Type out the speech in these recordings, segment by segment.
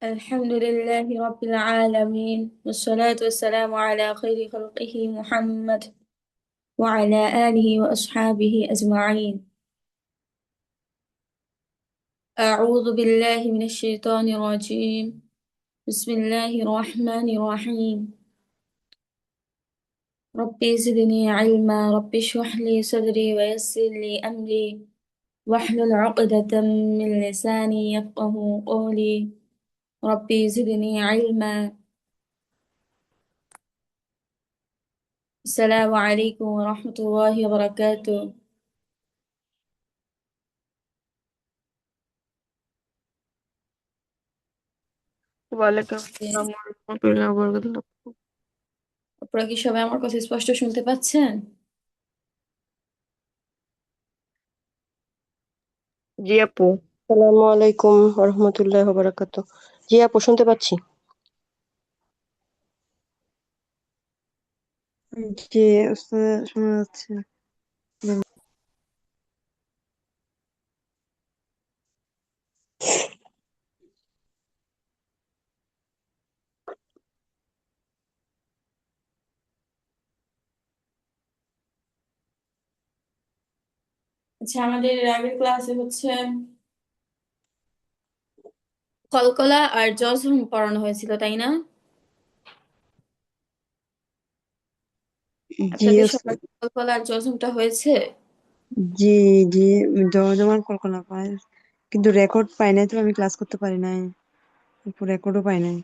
الحمد لله رب العالمين والصلاة والسلام على خير خلقه محمد وعلى آله وأصحابه أجمعين. أعوذ بالله من الشيطان الرجيم. بسم الله الرحمن الرحيم. ربي زدني علما، ربي اشرح لي صدري ويسر لي أمري واحلل عقدة من لساني يفقه قولي. ربي زدني علما. السلام عليكم ورحمة الله وبركاته. ওয়ালাইকুম আসসালাম ওয়া রাহমাতুল্লাহি ওয়া বারাকাতুহু। আপনারা কি সবাই আমার কথা স্পষ্ট শুনতে পাচ্ছেন? জি আপু। আসসালামু আলাইকুম রহমতুল্লাহ বারাকাতু। জি আপু শুনতে পাচ্ছি। জি, শোনা যাচ্ছে। আচ্ছা, আমাদের আগের ক্লাসে হচ্ছে কলকলা আর জজম পড়ানো হয়েছিল, তাই না? জি আপনাদের ওস্তাদ। সবার কলকলা আর জজমটা হয়েছে? জি জি, জমজমার কল্পনা পাই, কিন্তু রেকর্ড পাই নাই, তো আমি ক্লাস করতে পারি নাই। রেকর্ডও পাই নাই।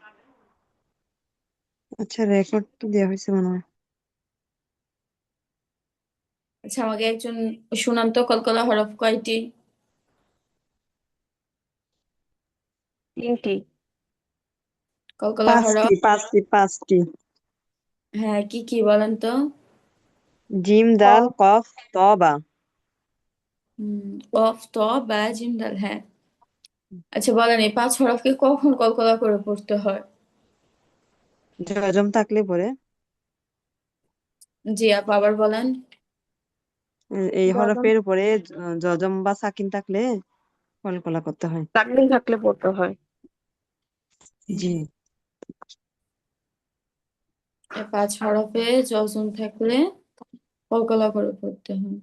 আচ্ছা, রেকর্ড তো দেওয়া হয়েছে মনে হয়। আচ্ছা, আমাকে একজন শুনান তো, কলকলা হরফ কয়টি? তিনটি। কলকলা পাঁচটি হরফ, পাঁচটি পাঁচটি। হ্যাঁ, কি কি বলেন তো? জিম দাল কফ ত বা। কফ, ত, বা, জিম, দাল, হ্যাঁ। আচ্ছা, বলেন এই 5 হরফকে কখন কলকলা করে পড়তে হয়? জজম থাকলে পরে জি আপু, আবার বলেন। এই জজম হরফের উপরে জজম বা সাকিন থাকলে কলকলা করতে হয়। তাকদিম থাকলে পড়তে হয়। জি। 5 হরফে জজম থাকলে কলকলা করে পড়তে হয়।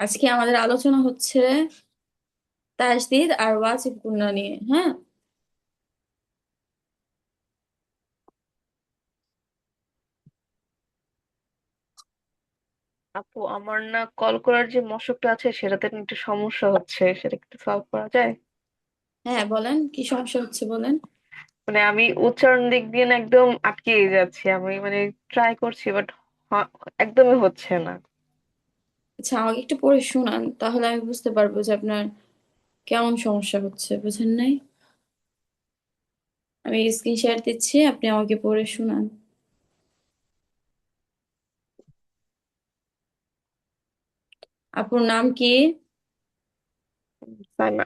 আজকে আমাদের আলোচনা হচ্ছে তাসদিদ আর ওয়াজিব গুণা নিয়ে, হ্যাঁ। আপু, আমার না কল করার যে মশকটা আছে সেটাতে না একটু সমস্যা হচ্ছে, সেটা একটু সলভ করা যায়? হ্যাঁ, বলেন কি সমস্যা হচ্ছে, বলেন। মানে আমি উচ্চারণ দিক দিয়ে না একদম আটকে যাচ্ছি, আমি মানে ট্রাই করছি বাট একদমই হচ্ছে না। আচ্ছা, আমাকে একটু পড়ে শোনান, তাহলে আমি বুঝতে পারবো যে আপনার কেমন সমস্যা হচ্ছে, বুঝেন নাই? আমি স্ক্রিন শেয়ার দিচ্ছি, আপনি আমাকে পড়ে শোনান। আপুর নাম কি? সাইমা।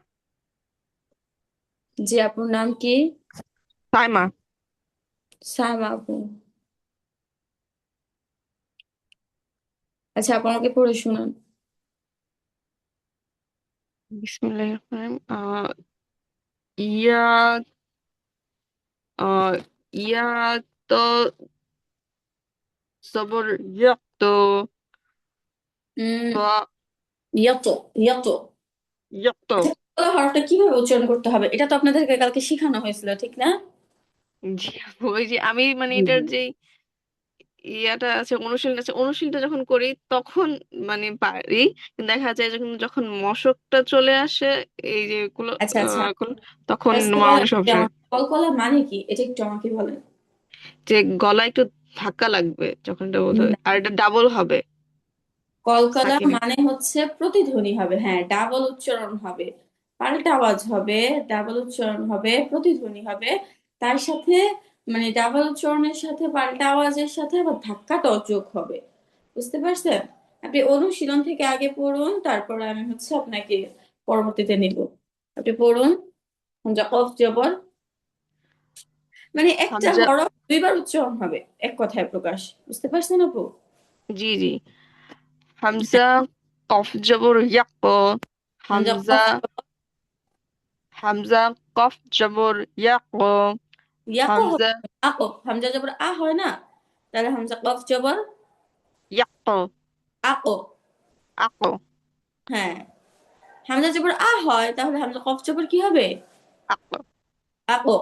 জি, আপুর নাম কি? সাইমা। সাইমা আপু। আচ্ছা, আপু আমাকে পড়ে শোনান। বিসমিল্লাহির রহমানির রহিম। ইয়া আহ, ইয়া তো সবর ইয়া তো উম বা ইয়াতো, ইয়াতো। ইয়া তো। আচ্ছা, বাংলা হরফটা কিভাবে উচ্চারণ করতে হবে, এটা তো আপনাদেরকে কালকে শেখানো হয়েছিল, ঠিক না? জি আপু, ওই যে আমি মানে জি এটার জি। যে ইয়াটা আছে, অনুশীলন আছে, অনুশীলনটা যখন করি তখন মানে পারি, কিন্তু দেখা যায় যখন যখন মশকটা চলে আসে, এই যে আচ্ছা আচ্ছা, তখন আচ্ছা বলেন অনেক যে সমস্যা হয়। আমার কলকলা মানে কি, এটা একটু আমাকে বলেন। যে গলায় একটু ধাক্কা লাগবে যখন এটা বলতে হবে, আর এটা ডাবল হবে। কলকলা সাকিন। মানে হচ্ছে প্রতিধ্বনি হবে, হ্যাঁ, ডাবল উচ্চারণ হবে, পাল্টা আওয়াজ হবে, ডাবল উচ্চারণ হবে, প্রতিধ্বনি হবে। তার সাথে মানে ডাবল উচ্চারণের সাথে পাল্টা আওয়াজের সাথে আবার ধাক্কাটাও যোগ হবে। বুঝতে পারছেন? আপনি অনুশীলন থেকে আগে পড়ুন, তারপর আমি হচ্ছে আপনাকে পরবর্তীতে নিব। আপনি পড়ুন। যা কফ জবর, মানে একটা হামজা, হরফ দুইবার উচ্চারণ হবে এক কথায় প্রকাশ, বুঝতে পারছেন আপু? জি জি। হামজা কফ জবর ইয়াক, হামজা হামজা, কফ হামজা কফ জবর ইয়াক, ইয়াকো হবে হামজা আকো, হামজা জবর আ হয় না, তাহলে হামজা কফ জবর ইয়াক, আকো। আক, হ্যাঁ, হামজা জবর আ হয় তাহলে হামজা কফ জবর কি হবে? আক, আকো।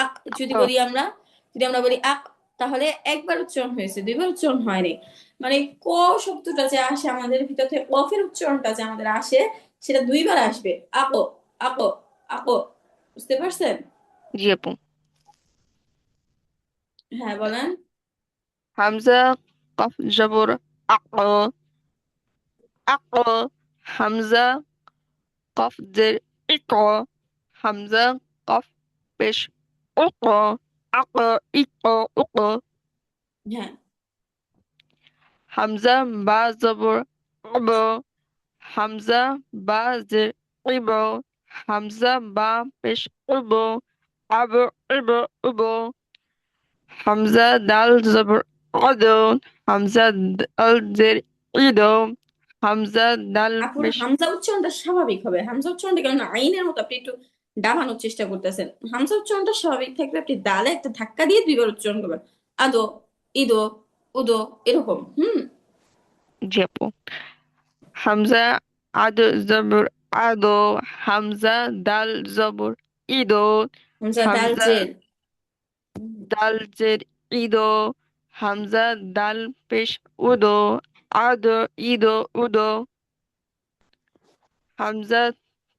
আক যদি আক, বলি আমরা, যদি আমরা বলি আক, তাহলে একবার উচ্চারণ হয়েছে, দুইবার উচ্চারণ হয়নি। মানে ক শব্দটা যে আসে আমাদের ভিতর থেকে, কফের উচ্চারণটা যে আমাদের আসে, সেটা দুইবার আসবে। আকো, আকো, আকো, বুঝতে পারছেন? জি আপু। হ্যাঁ বলেন। হামজা কফ জবর আক, আক, হামজা কফ জের ইক, হামজা কফ পেশ উক, আক, ইক, উক, হ্যাঁ, হামজা বা জবর অব, হামজা বা জের ইব, হামজা বা পেশ উব, আব, ইব, উব, হামজা দাল জবর অদ, হামজা দাল জের ইদ, হামজা দাল আপুর পেশ, হামজা উচ্চারণটা স্বাভাবিক হবে। হামজা উচ্চারণটা কেন আইনের মতো আপনি একটু ডাবানোর চেষ্টা করতেছেন। হামজা উচ্চারণটা স্বাভাবিক থাকবে, আপনি দালে একটা ধাক্কা দিয়ে দুইবার উচ্চারণ করবেন। আদো, ইদো, উদো, এরকম। জি আপু। হামজা আদ জবর আদো, হামজা দাল জবর ইদো, হামজা দাল হামজা জের। দাল জের ইদো, হামজা দাল পেশ উদো, আদ, ইদো, উদো, হামজা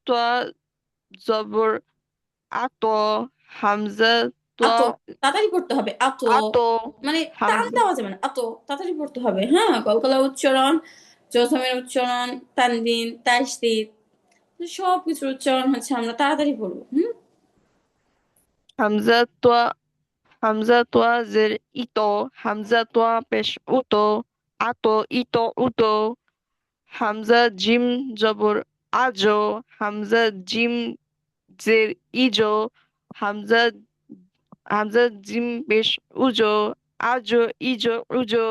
তোয়া জবর আতো, হামজা তোয়া আতো, তাড়াতাড়ি পড়তে হবে। আতো, আতো, মানে টান হামজা, দেওয়া যাবে না। আতো, তাড়াতাড়ি পড়তে হবে। হ্যাঁ, কলকলা উচ্চারণ, জজমের উচ্চারণ, তানবিন, তাসদিদ, সবকিছুর উচ্চারণ হচ্ছে আমরা তাড়াতাড়ি পড়বো। হামজা তোয়া, হামজা তোয়া জের ইতো, হামজা তোয়া পেশ উতো, আতো, ইতো, উতো, হামজা জিম জবর আজো, হামজা জিম জের ইজো, হামজা, হামজা জিম পেশ উজো, আজো, ইজো, উজো,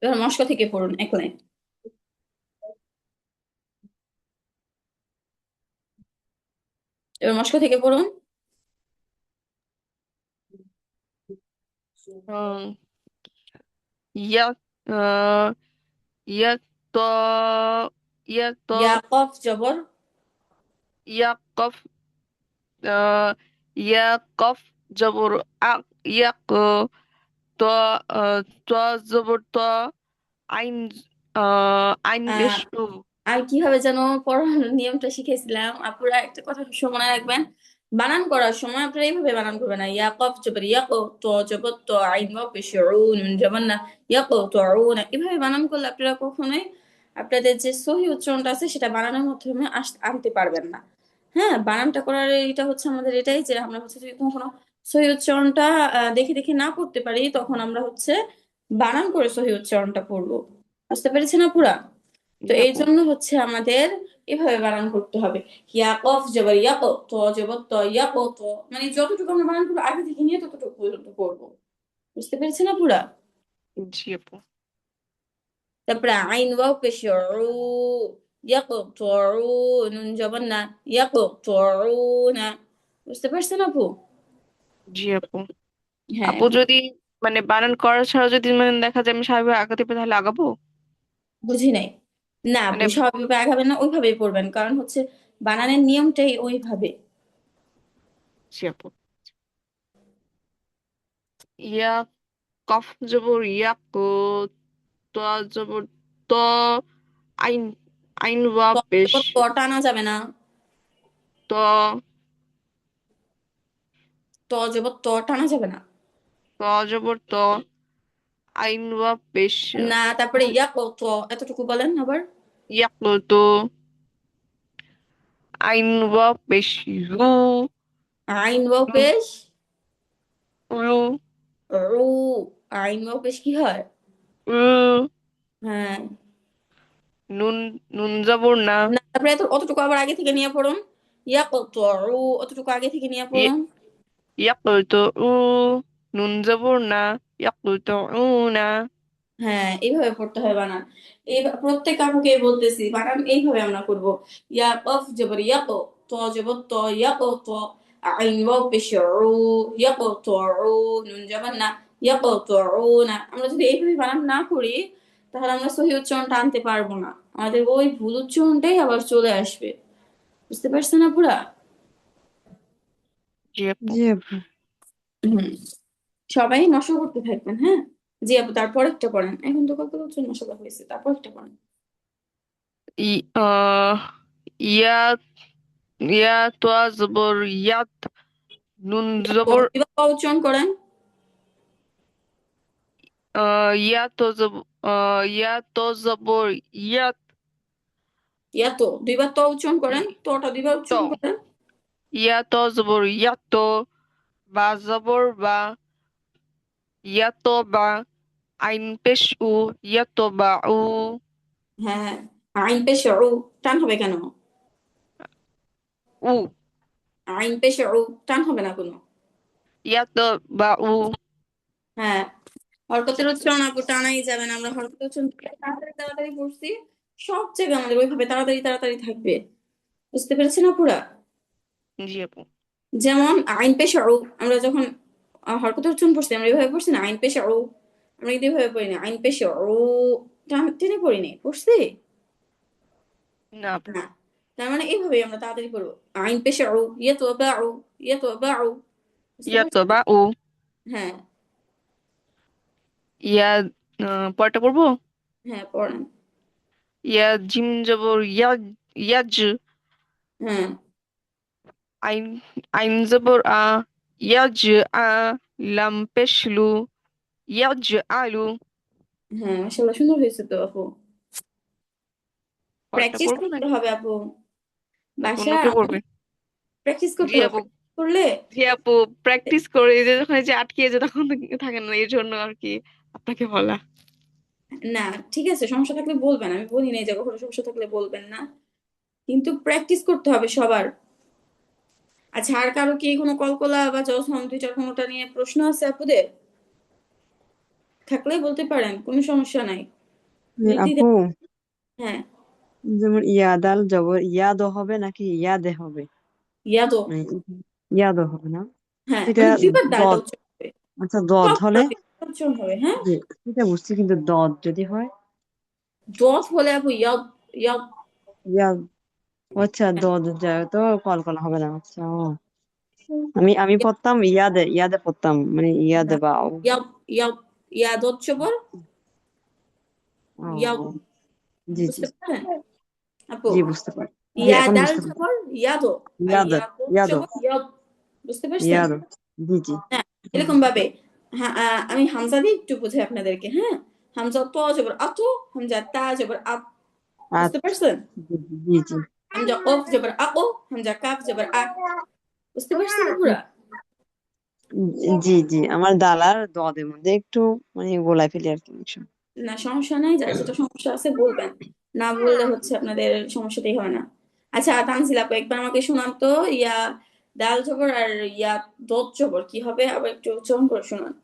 এবার মস্কো থেকে পড়ুন এক লাইন। এবার মস্কো থেকে পড়ুন। উম, ইয়া, আহ, ইয়া তো, ইয়া তো, ইয়া কফ জবর ইয়া কফ, আহ, ইয়া কফ জবর আক, ইয়াক, তো, তো জবর তো, আইন, আইন পেশ আহ উ, আর কিভাবে যেন পড়ানোর নিয়মটা শিখেছিলাম আপুরা, একটা কথা সবসময় মনে রাখবেন। বানান করার সময় আপনারা এইভাবে বানান করবেন না। ইয়া কফ জবর ইয়াকো, তো জবর তো, আইন ওয়াও পেশ উ, নুন জবর না, ইয়াকো তো না, এভাবে বানান করলে আপনারা কখনোই আপনাদের যে সহি উচ্চারণটা আছে সেটা বানানোর মাধ্যমে আনতে পারবেন না। হ্যাঁ, বানানটা করার এটা হচ্ছে আমাদের এটাই, যে আমরা হচ্ছে যদি কখনো সহি উচ্চারণটা দেখে দেখে না করতে পারি, তখন আমরা হচ্ছে বানান করে সহি উচ্চারণটা পড়বো। বুঝতে পেরেছেন না পুরা? তো জি এই আপু। জন্য হচ্ছে আমাদের এভাবে বানান করতে হবে। ইয়া কফ জবর ইয়াকো, তো জবর তো ইয়াকো তো, মানে যতটুকু আমরা বানান করবো আগে থেকে নিয়ে ততটুকু পর্যন্ত করবো। বুঝতে পেরেছেন না পুরা? জি আপু। তারপরে আইন ওয়াও পেশ উ, ইয়াকো তো, নুন জবর না, ইয়াকো তো না। বুঝতে পারছেন আপু? জি আপু। হ্যাঁ, আপু যদি মানে বানান করা ছাড়া যদি মানে দেখা যায় আমি স্বাভাবিক আগাতে পারি তাহলে আগাবো? বুঝি নাই। না মানে আপু, স্বাভাবিকভাবে আগাবেন না, ওইভাবেই পড়বেন, কারণ হচ্ছে বানানের নিয়মটাই ওইভাবে। জি আপু। ইয়া কফ জবর ইয়াক, তো জবর তো, আইন, আইন ওয়া তো পেশ, তো টানা যাবে না। তো, তো জবর তো টানা যাবে না। তো জবর তো, আইন ওয়া পেশ, না, তারপরে ইয়া কত, এতটুকু বলেন আবার। ইয়াক, তো, আইন ওয়া পেশ রু, আইন ওয়াও পেশ রু, রু, আইন ওয়াও পেশ কি হয়? রু, হ্যাঁ। নুন, নুন জবর না, না, তারপরে অতটুকু আবার আগে থেকে নিয়ে পড়ুন। ইয়া কত রু, অতটুকু আগে থেকে নিয়ে পড়ুন। ইয়াকুতুউ, নুন জবর না, ইয়াকুতুউনা। হ্যাঁ, এইভাবে পড়তে হয় বানান। এই প্রত্যেক আপুকে বলতেছি বানান এইভাবে আমরা করব। ইয়া কফ জবর ইয়াক, ত জবর ত ইয়াক ত, আইন ওয়াও পেশ উ, ইয়াক ত উ, নুন জবর না, ইয়াক ত উ না। আমরা যদি এইভাবে বানান না করি তাহলে আমরা সহি উচ্চারণটা আনতে পারবো না, আমাদের ওই ভুল উচ্চারণটাই আবার চলে আসবে। বুঝতে পারছেন আপুরা? জি আপু। জি আপু। হুম, সবাই মশা করতে থাকবেন, হ্যাঁ। জি আপু, তারপর একটা পড়েন, এখন তো কত উচ্চারণ মশা হয়েছে, তারপর একটা পড়েন। ই আহ ইয়া ইয়া তোয়া জবর ইয়াত, নুন জবর এবার ক উচ্চারণ করেন। ইয়া তো জবর ইয়া তো জবর ইয়াত, ইয়া তো দুইবার ত উচ্চারণ করেন, তটা দুইবার তো উচ্চারণ করেন। ইয়া তো জবর ইয়াত তো, বা জবর বা, ইয়া তো বা, আইন পেশ উ, ইয়া তো বা উ। হ্যাঁ, আইন পেশে উ, টান হবে কেন? উ, আইন পেশে উ, টান হবে না কোনো। ইয়া তো বা উ। হ্যাঁ, হরকতের উচ্চারণ আপু টানাই যাবে না, আমরা হরকতের উচ্চারণ তাড়াতাড়ি তাড়াতাড়ি পড়ছি, সব জায়গায় আমাদের ওইভাবে তাড়াতাড়ি তাড়াতাড়ি থাকবে। বুঝতে পেরেছেন আপুরা? জি আপু। যেমন আইন পেশে উ, আমরা যখন হরকতের উচ্চারণ পড়ছি আমরা এইভাবে পড়ছি না, আইন পেশে উ। আমরা কিন্তু এইভাবে পড়ি না, আইন পেশে উ টান টেনে পড়িনি, পড়ছি না আপু। না। তার মানে এইভাবেই আমরা তাড়াতাড়ি পড়বো। আইন পেশে উ, ইয়ে তো বা উ, ইয়ে তো বা উ। বুঝতে ইয়া তো পারছেন? বা উ। হ্যাঁ। ইয়া পরটা পড়বো। হ্যাঁ, পড়েন। ইয়া জিম জবর ইয়াজ, হ্যাঁ। আইন আইন জবর আ, ইয়াজ আ, লাম পেশলু, ইয়াজ আলু। হ্যাঁ, মাশাআল্লাহ, সুন্দর হয়েছে তো আপু। পরটা প্র্যাকটিস পড়বো করতে নাকি হবে আপু, অন্য বাসায় কেউ পড়বে? প্র্যাকটিস করতে জি হবে, আপু। প্র্যাকটিস করলে। জি আপু, প্র্যাকটিস করে এই যে যখন এই যে আটকে যে তখন তো থাকে না, এই জন্য আর কি আপনাকে বলা। না, ঠিক আছে, সমস্যা থাকলে বলবেন, আমি বলি নাই যে কখনো সমস্যা থাকলে বলবেন না, কিন্তু প্র্যাকটিস করতে হবে সবার। আচ্ছা, আর কারো কি কোনো কলকলা বা জজহম দুইটার কোনোটা নিয়ে প্রশ্ন আছে আপুদের? থাকলে বলতে পারেন, কোনো সমস্যা নাই, নির্দ্বিধায়। আপু, হ্যাঁ। যেমন ইয়াদাল জবর ইয়াদ হবে নাকি ইয়াদে হবে? ইয়াদো। মানে ইয়াদ হবে না? হ্যাঁ, এটা মানে দুইবার ডালটা দদ, উচ্চারণ হবে, আচ্ছা দদ সব হলে, হবে, উচ্চারণ হবে, হ্যাঁ। যে এটা বুঝছি, কিন্তু দদ যদি হয়? দত হলে আপু ইয়াদ, ইয়াদ। ইয়াদ, ও আচ্ছা, দদ যায় তো কলকলা হবে না, আচ্ছা ও। আমি পড়তাম ইয়াদে, ইয়াদে পড়তাম, মানে ইয়াদে বা ও। ইয়াদ, ইয়াদ, ইয়াদত জবর ইয়াদ। ও, জি জি। বুঝতে পারলেন আপু? জি বুঝতে পারি। জি এখন ইয়াদাল বুঝতে পারি। জবর ইয়াদো, আর ইয়াদ, ইয়াদত ইয়াদ, জবর ইয়াদ। বুঝতে পারছেন? ইয়াদ। জি জি। হ্যাঁ, এরকম ভাবে। হ্যাঁ, আমি হামজা দিয়ে একটু বুঝাই আপনাদেরকে, হ্যাঁ। হামজা ত জবর আতো, হামজা তা জবর আত। বুঝতে আচ্ছা, পারছেন? জি জি জি। হামজা কফ জবর আকো, হামজা কাফ জবর আ। বুঝতে পারছেন পুরা? জি জি, আমার দালার দদের মধ্যে একটু মানে গোলাই ফেলি আর কি অনেক সময়। না, সমস্যা নাই, যার যেটা সমস্যা আছে বলবেন, না বললে হচ্ছে আপনাদের সমস্যাটাই হয় না। আচ্ছা তানজিল আপু, একবার আমাকে শোনান তো, ইয়া দাল জবর আর ইয়া দত জবর কি হবে, আবার একটু উচ্চারণ করে শোনান।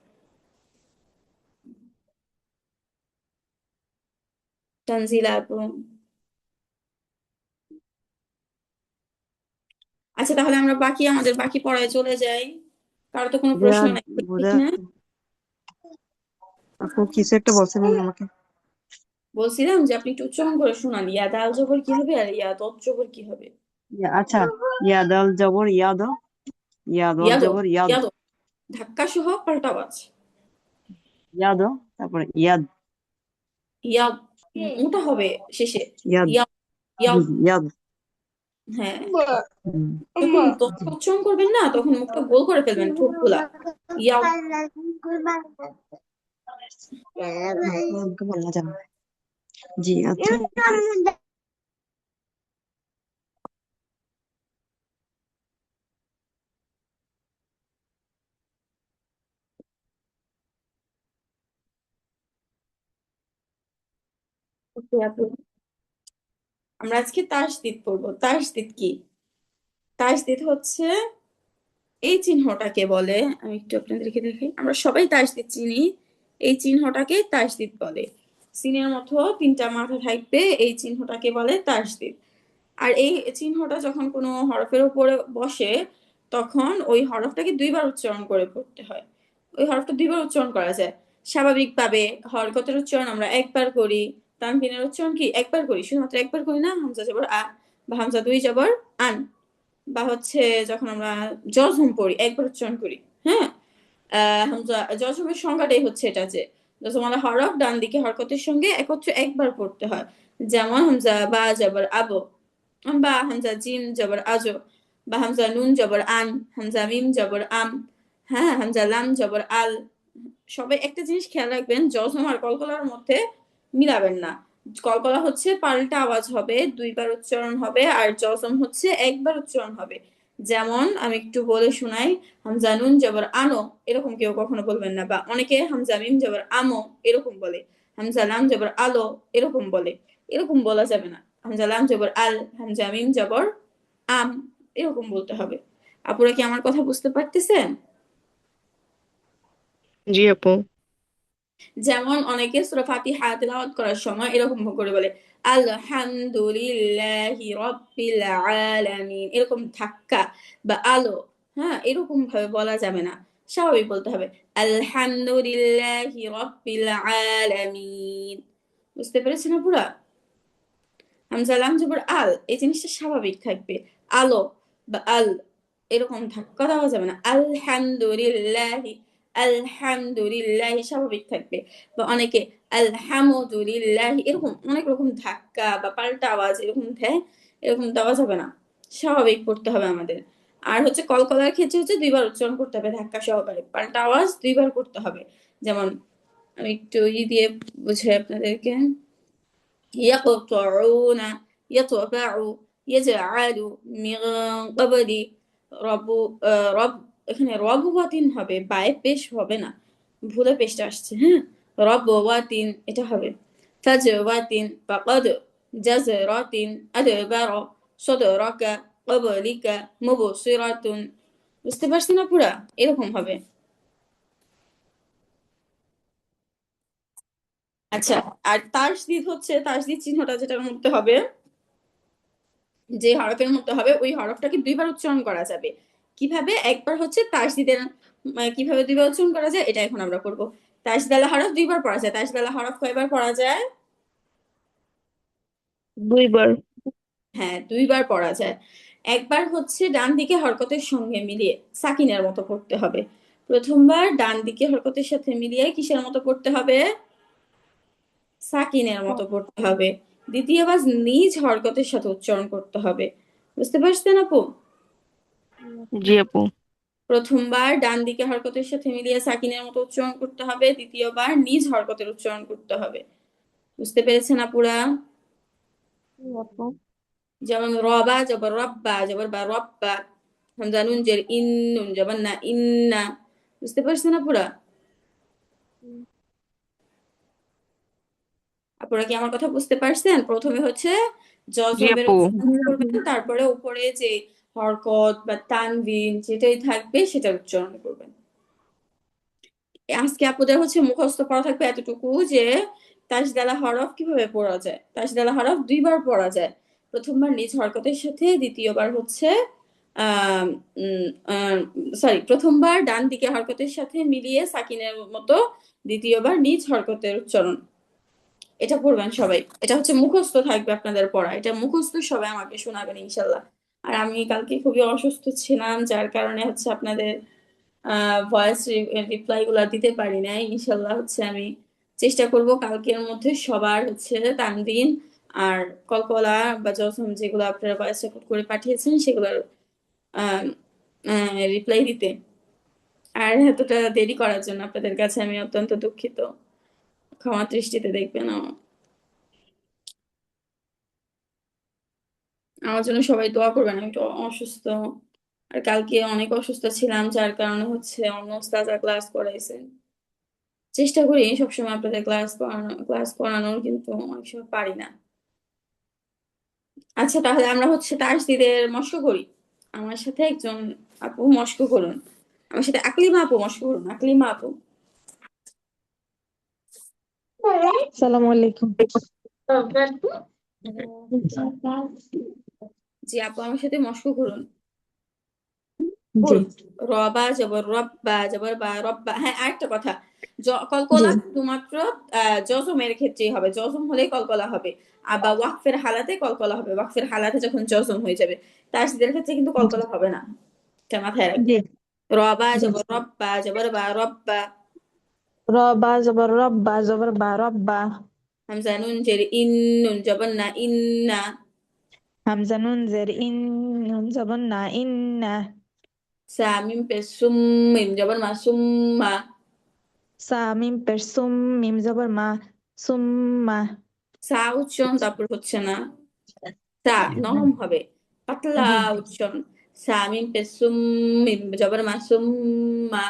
তানজিলা আপু। আচ্ছা, তাহলে আমরা আমাদের বাকি পড়ায় চলে যাই। কারো তো কোনো বোঝা প্রশ্ন নাই, ঠিক বোঝা না? আপু কিছু একটা বলছিলেন আমাকে। বলছিলাম যে আপনি একটু উচ্চারণ করে শোনান, ইয়া দাল জবর কি হবে আর ইয়া দত জবর কি হবে। আচ্ছা, ইয়াদাল জবর ইয়াদ, ইয়াদল ইয়াদো, জবর ইয়াদ, ইয়াদো, ধাক্কা সহ পাল্টা আওয়াজ। ইয়াদ, তারপরে ইয়াদ, ইয়াদ, মোটা হবে শেষে। ইয়াদ, ইয়াদ, জি ইয়াদ। জি, ইয়াদ। হ্যাঁ, হুম। যখন দত উচ্চারণ করবেন না তখন মুখটা গোল করে ফেলবেন, ঠোঁট গুলা। ইয়াদ। বলা যাবে না। জি আচ্ছা। ওকে আপু, আমরা আজকে তাসদিদ পড়বো। তাসদিদ কি? তাসদিদ হচ্ছে এই চিহ্নটাকে বলে, আমি একটু আপনাদেরকে দেখাই, আমরা সবাই তাসদিদ চিনি, এই চিহ্নটাকে তাসদিদ বলে। সিনের মতো তিনটা মাথা থাকবে, এই চিহ্নটাকে বলে তাসদিদ। আর এই চিহ্নটা যখন কোনো হরফের উপরে বসে তখন ওই হরফটাকে দুইবার উচ্চারণ করে পড়তে হয়। ওই হরফটা দুইবার উচ্চারণ করা যায়। স্বাভাবিকভাবে হরকতের উচ্চারণ আমরা একবার করি, তানবিনের উচ্চারণ কি একবার করি, শুধুমাত্র একবার করি না, হামজা জবর আ বা হামজা দুই জবর আন, বা হচ্ছে যখন আমরা জজম পড়ি একবার উচ্চারণ করি। হ্যাঁ, হামজা জজমের সংজ্ঞাটাই হচ্ছে এটা যে জজমালা হরফ ডান দিকে হরকতের সঙ্গে একত্রে একবার পড়তে হয়। যেমন হামজা বা জবর আবো, বা হামজা জিম জবর আজো, বা হামজা নুন জবর আন, হামজা মিম জবর আম, হ্যাঁ হামজা লাম জবর আল। সবাই একটা জিনিস খেয়াল রাখবেন, জজম আর কলকলার মধ্যে মিলাবেন না। কলকলা হচ্ছে পাল্টা আওয়াজ হবে, দুইবার উচ্চারণ হবে, আর জজম হচ্ছে একবার উচ্চারণ হবে। যেমন আমি একটু বলে শোনাই, হামজা নুন জবর আনো এরকম কেউ কখনো বলবেন না, বা অনেকে হামজা মিম জবর আমো এরকম বলে, হামজা লাম জবর আলো এরকম বলে, এরকম বলা যাবে না। হামজা লাম জবর আল, হামজা মিম জবর আম, এরকম বলতে হবে। আপুরা কি আমার কথা বুঝতে পারতেছেন? জি আপু। যেমন অনেকে সূরা ফাতিহা তেলাওয়াত করার সময় এরকম করে বলে আলহামদুলিল্লাহি রাব্বিল আলামিন, এরকম ধাক্কা বা আলো, হ্যাঁ এরকম ভাবে বলা যাবে না, স্বাভাবিক বলতে হবে আলহামদুলিল্লাহি রাব্বিল আলামিন। বুঝতে পেরেছেন পুরা? হামজা লাম জবর আল, এই জিনিসটা স্বাভাবিক থাকবে। আলো বা আল, এরকম ধাক্কা দেওয়া যাবে না। আলহামদুলিল্লাহি, আলহামদুলিল্লাহি স্বাভাবিক থাকবে। বা অনেকে আলহামদুলিল্লাহি এরকম অনেক রকম ধাক্কা বা পাল্টা আওয়াজ এরকম দেয়, এরকম দেওয়া যাবে না, স্বাভাবিক পড়তে হবে আমাদের। আর হচ্ছে কলকলার ক্ষেত্রে হচ্ছে দুইবার উচ্চারণ করতে হবে ধাক্কা সহকারে, পাল্টা আওয়াজ দুইবার করতে হবে। যেমন আমি একটু দিয়ে বুঝাই আপনাদেরকে, يقطعون، يطبع، يجعل من قبل রব, রব এখানে রব ওয়াতিন হবে, বায়ে পেশ হবে না, ভুলে পেশটা আসছে। হ্যাঁ, রব ওয়াতিন এটা হবে। ফাজওয়াতিন ফাকাদ, জাজরাতিন আদবার, সদরাকা ক্বাবলিকা মুবসিরাতুন। বুঝতে পারছেন না পুরা? এরকম হবে। আচ্ছা, আর তাসদিদ হচ্ছে, তাসদিদ চিহ্নটা যেটার মধ্যে হবে, যে হরফের মধ্যে হবে ওই হরফটাকে দুইবার উচ্চারণ করা যাবে। কিভাবে? একবার হচ্ছে তাসদিদের, কিভাবে দুইবার উচ্চারণ করা যায় এটা এখন আমরা করব। তাসদালা হরফ দুইবার পড়া যায়, তাসদালা হরফ কয়বার পড়া যায়? দুইবার। হ্যাঁ দুইবার পড়া যায়। একবার হচ্ছে ডান দিকে হরকতের সঙ্গে মিলিয়ে সাকিনের মতো পড়তে হবে। প্রথমবার ডান দিকে হরকতের সাথে মিলিয়ে কিসের মতো পড়তে হবে? সাকিনের মতো পড়তে হবে। দ্বিতীয়বার নিজ হরকতের সাথে উচ্চারণ করতে হবে। বুঝতে পারছেন আপু? জি আপু। প্রথমবার ডান দিকে হরকতের সাথে মিলিয়ে সাকিনের মতো উচ্চারণ করতে হবে, দ্বিতীয়বার নিজ হরকতের উচ্চারণ করতে হবে। বুঝতে পেরেছেন আপুরা? যেমন রবা জবর রব্বা, জবর বা রব্বা, হামজা নুন জের ইন, নুন জবর না ইন্না। বুঝতে পারছেন আপুরা? আপুরা কি আমার কথা বুঝতে পারছেন? প্রথমে হচ্ছে জি জজমের আপু। উচ্চারণ করবেন, তারপরে উপরে যে হরকত বা তানবিন যেটাই থাকবে সেটার উচ্চারণ করবেন। আজকে আপুদের হচ্ছে মুখস্থ পড়া থাকবে এতটুকু যে তাসদালা হরফ কিভাবে পড়া যায়। তাসদালা হরফ দুইবার পড়া যায়, প্রথমবার নিজ হরকতের সাথে, দ্বিতীয়বার হচ্ছে আহ সরি, প্রথমবার ডান দিকে হরকতের সাথে মিলিয়ে সাকিনের মতো, দ্বিতীয়বার নিজ হরকতের উচ্চারণ। এটা পড়বেন সবাই, এটা হচ্ছে মুখস্থ থাকবে আপনাদের পড়া, এটা মুখস্থ সবাই আমাকে শোনাবেন ইনশাল্লাহ। আর আমি কালকে খুবই অসুস্থ ছিলাম, যার কারণে হচ্ছে আপনাদের ভয়েস রিপ্লাই গুলা দিতে পারি নাই। ইনশাল্লাহ হচ্ছে আমি চেষ্টা করব কালকের মধ্যে সবার হচ্ছে তানবিন আর কলকলা বা জসম যেগুলো আপনারা ভয়েস রেকর্ড করে পাঠিয়েছেন সেগুলোর রিপ্লাই দিতে। আর এতটা দেরি করার জন্য আপনাদের কাছে আমি অত্যন্ত দুঃখিত, ক্ষমা দৃষ্টিতে দেখবেন আমার জন্য সবাই দোয়া করবেন, আমি একটু অসুস্থ। আর কালকে অনেক অসুস্থ ছিলাম, যার কারণে হচ্ছে অন্য ওস্তাদরা ক্লাস করাইছেন। চেষ্টা করি সবসময় আপনাদের ক্লাস করানোর, কিন্তু অনেক সময় পারি না। আচ্ছা তাহলে আমরা হচ্ছে তাসদিদের মশক করি, আমার সাথে একজন আপু মস্ক করুন, আমার সাথে আকলিমা আপু মস্ক করুন, আকলিমা আপু। আসসালামু আলাইকুম। জি আপু আমার সাথে মস্ক করুন। জি রবা জবর রব্বা জবর বা রব্বা। হ্যাঁ আরেকটা কথা, জি কলকলা শুধুমাত্র জজমের ক্ষেত্রেই হবে, জজম হলেই কলকলা হবে। আবার ওয়াকফের হালাতে কলকলা হবে, ওয়াকফের হালাতে যখন জজম হয়ে যাবে, তাসদীদের ক্ষেত্রে কিন্তু কলকলা হবে না, এটা মাথায় রাখবে। জি রবা জি জবর রব্বা জবর বা রব্বা। র বা জবর রব বা জবর বা রব্বা। হামজা নুন জের ইন, নুন জবর না ইন্না। হামজা নুন জের ইন, নুন জবর না ইন্না। সা মিম পেশ সুম, মিম জবর মা সুম্মা। সা মিম পেশ সুম, মিম জবর মা সুম্মা। সা উচ্চারণ তারপর হচ্ছে না, সা নরম হবে, পাতলা জি উচ্চারণ। সা মিম পেশ সুম, মিম জবর মা সুম্মা।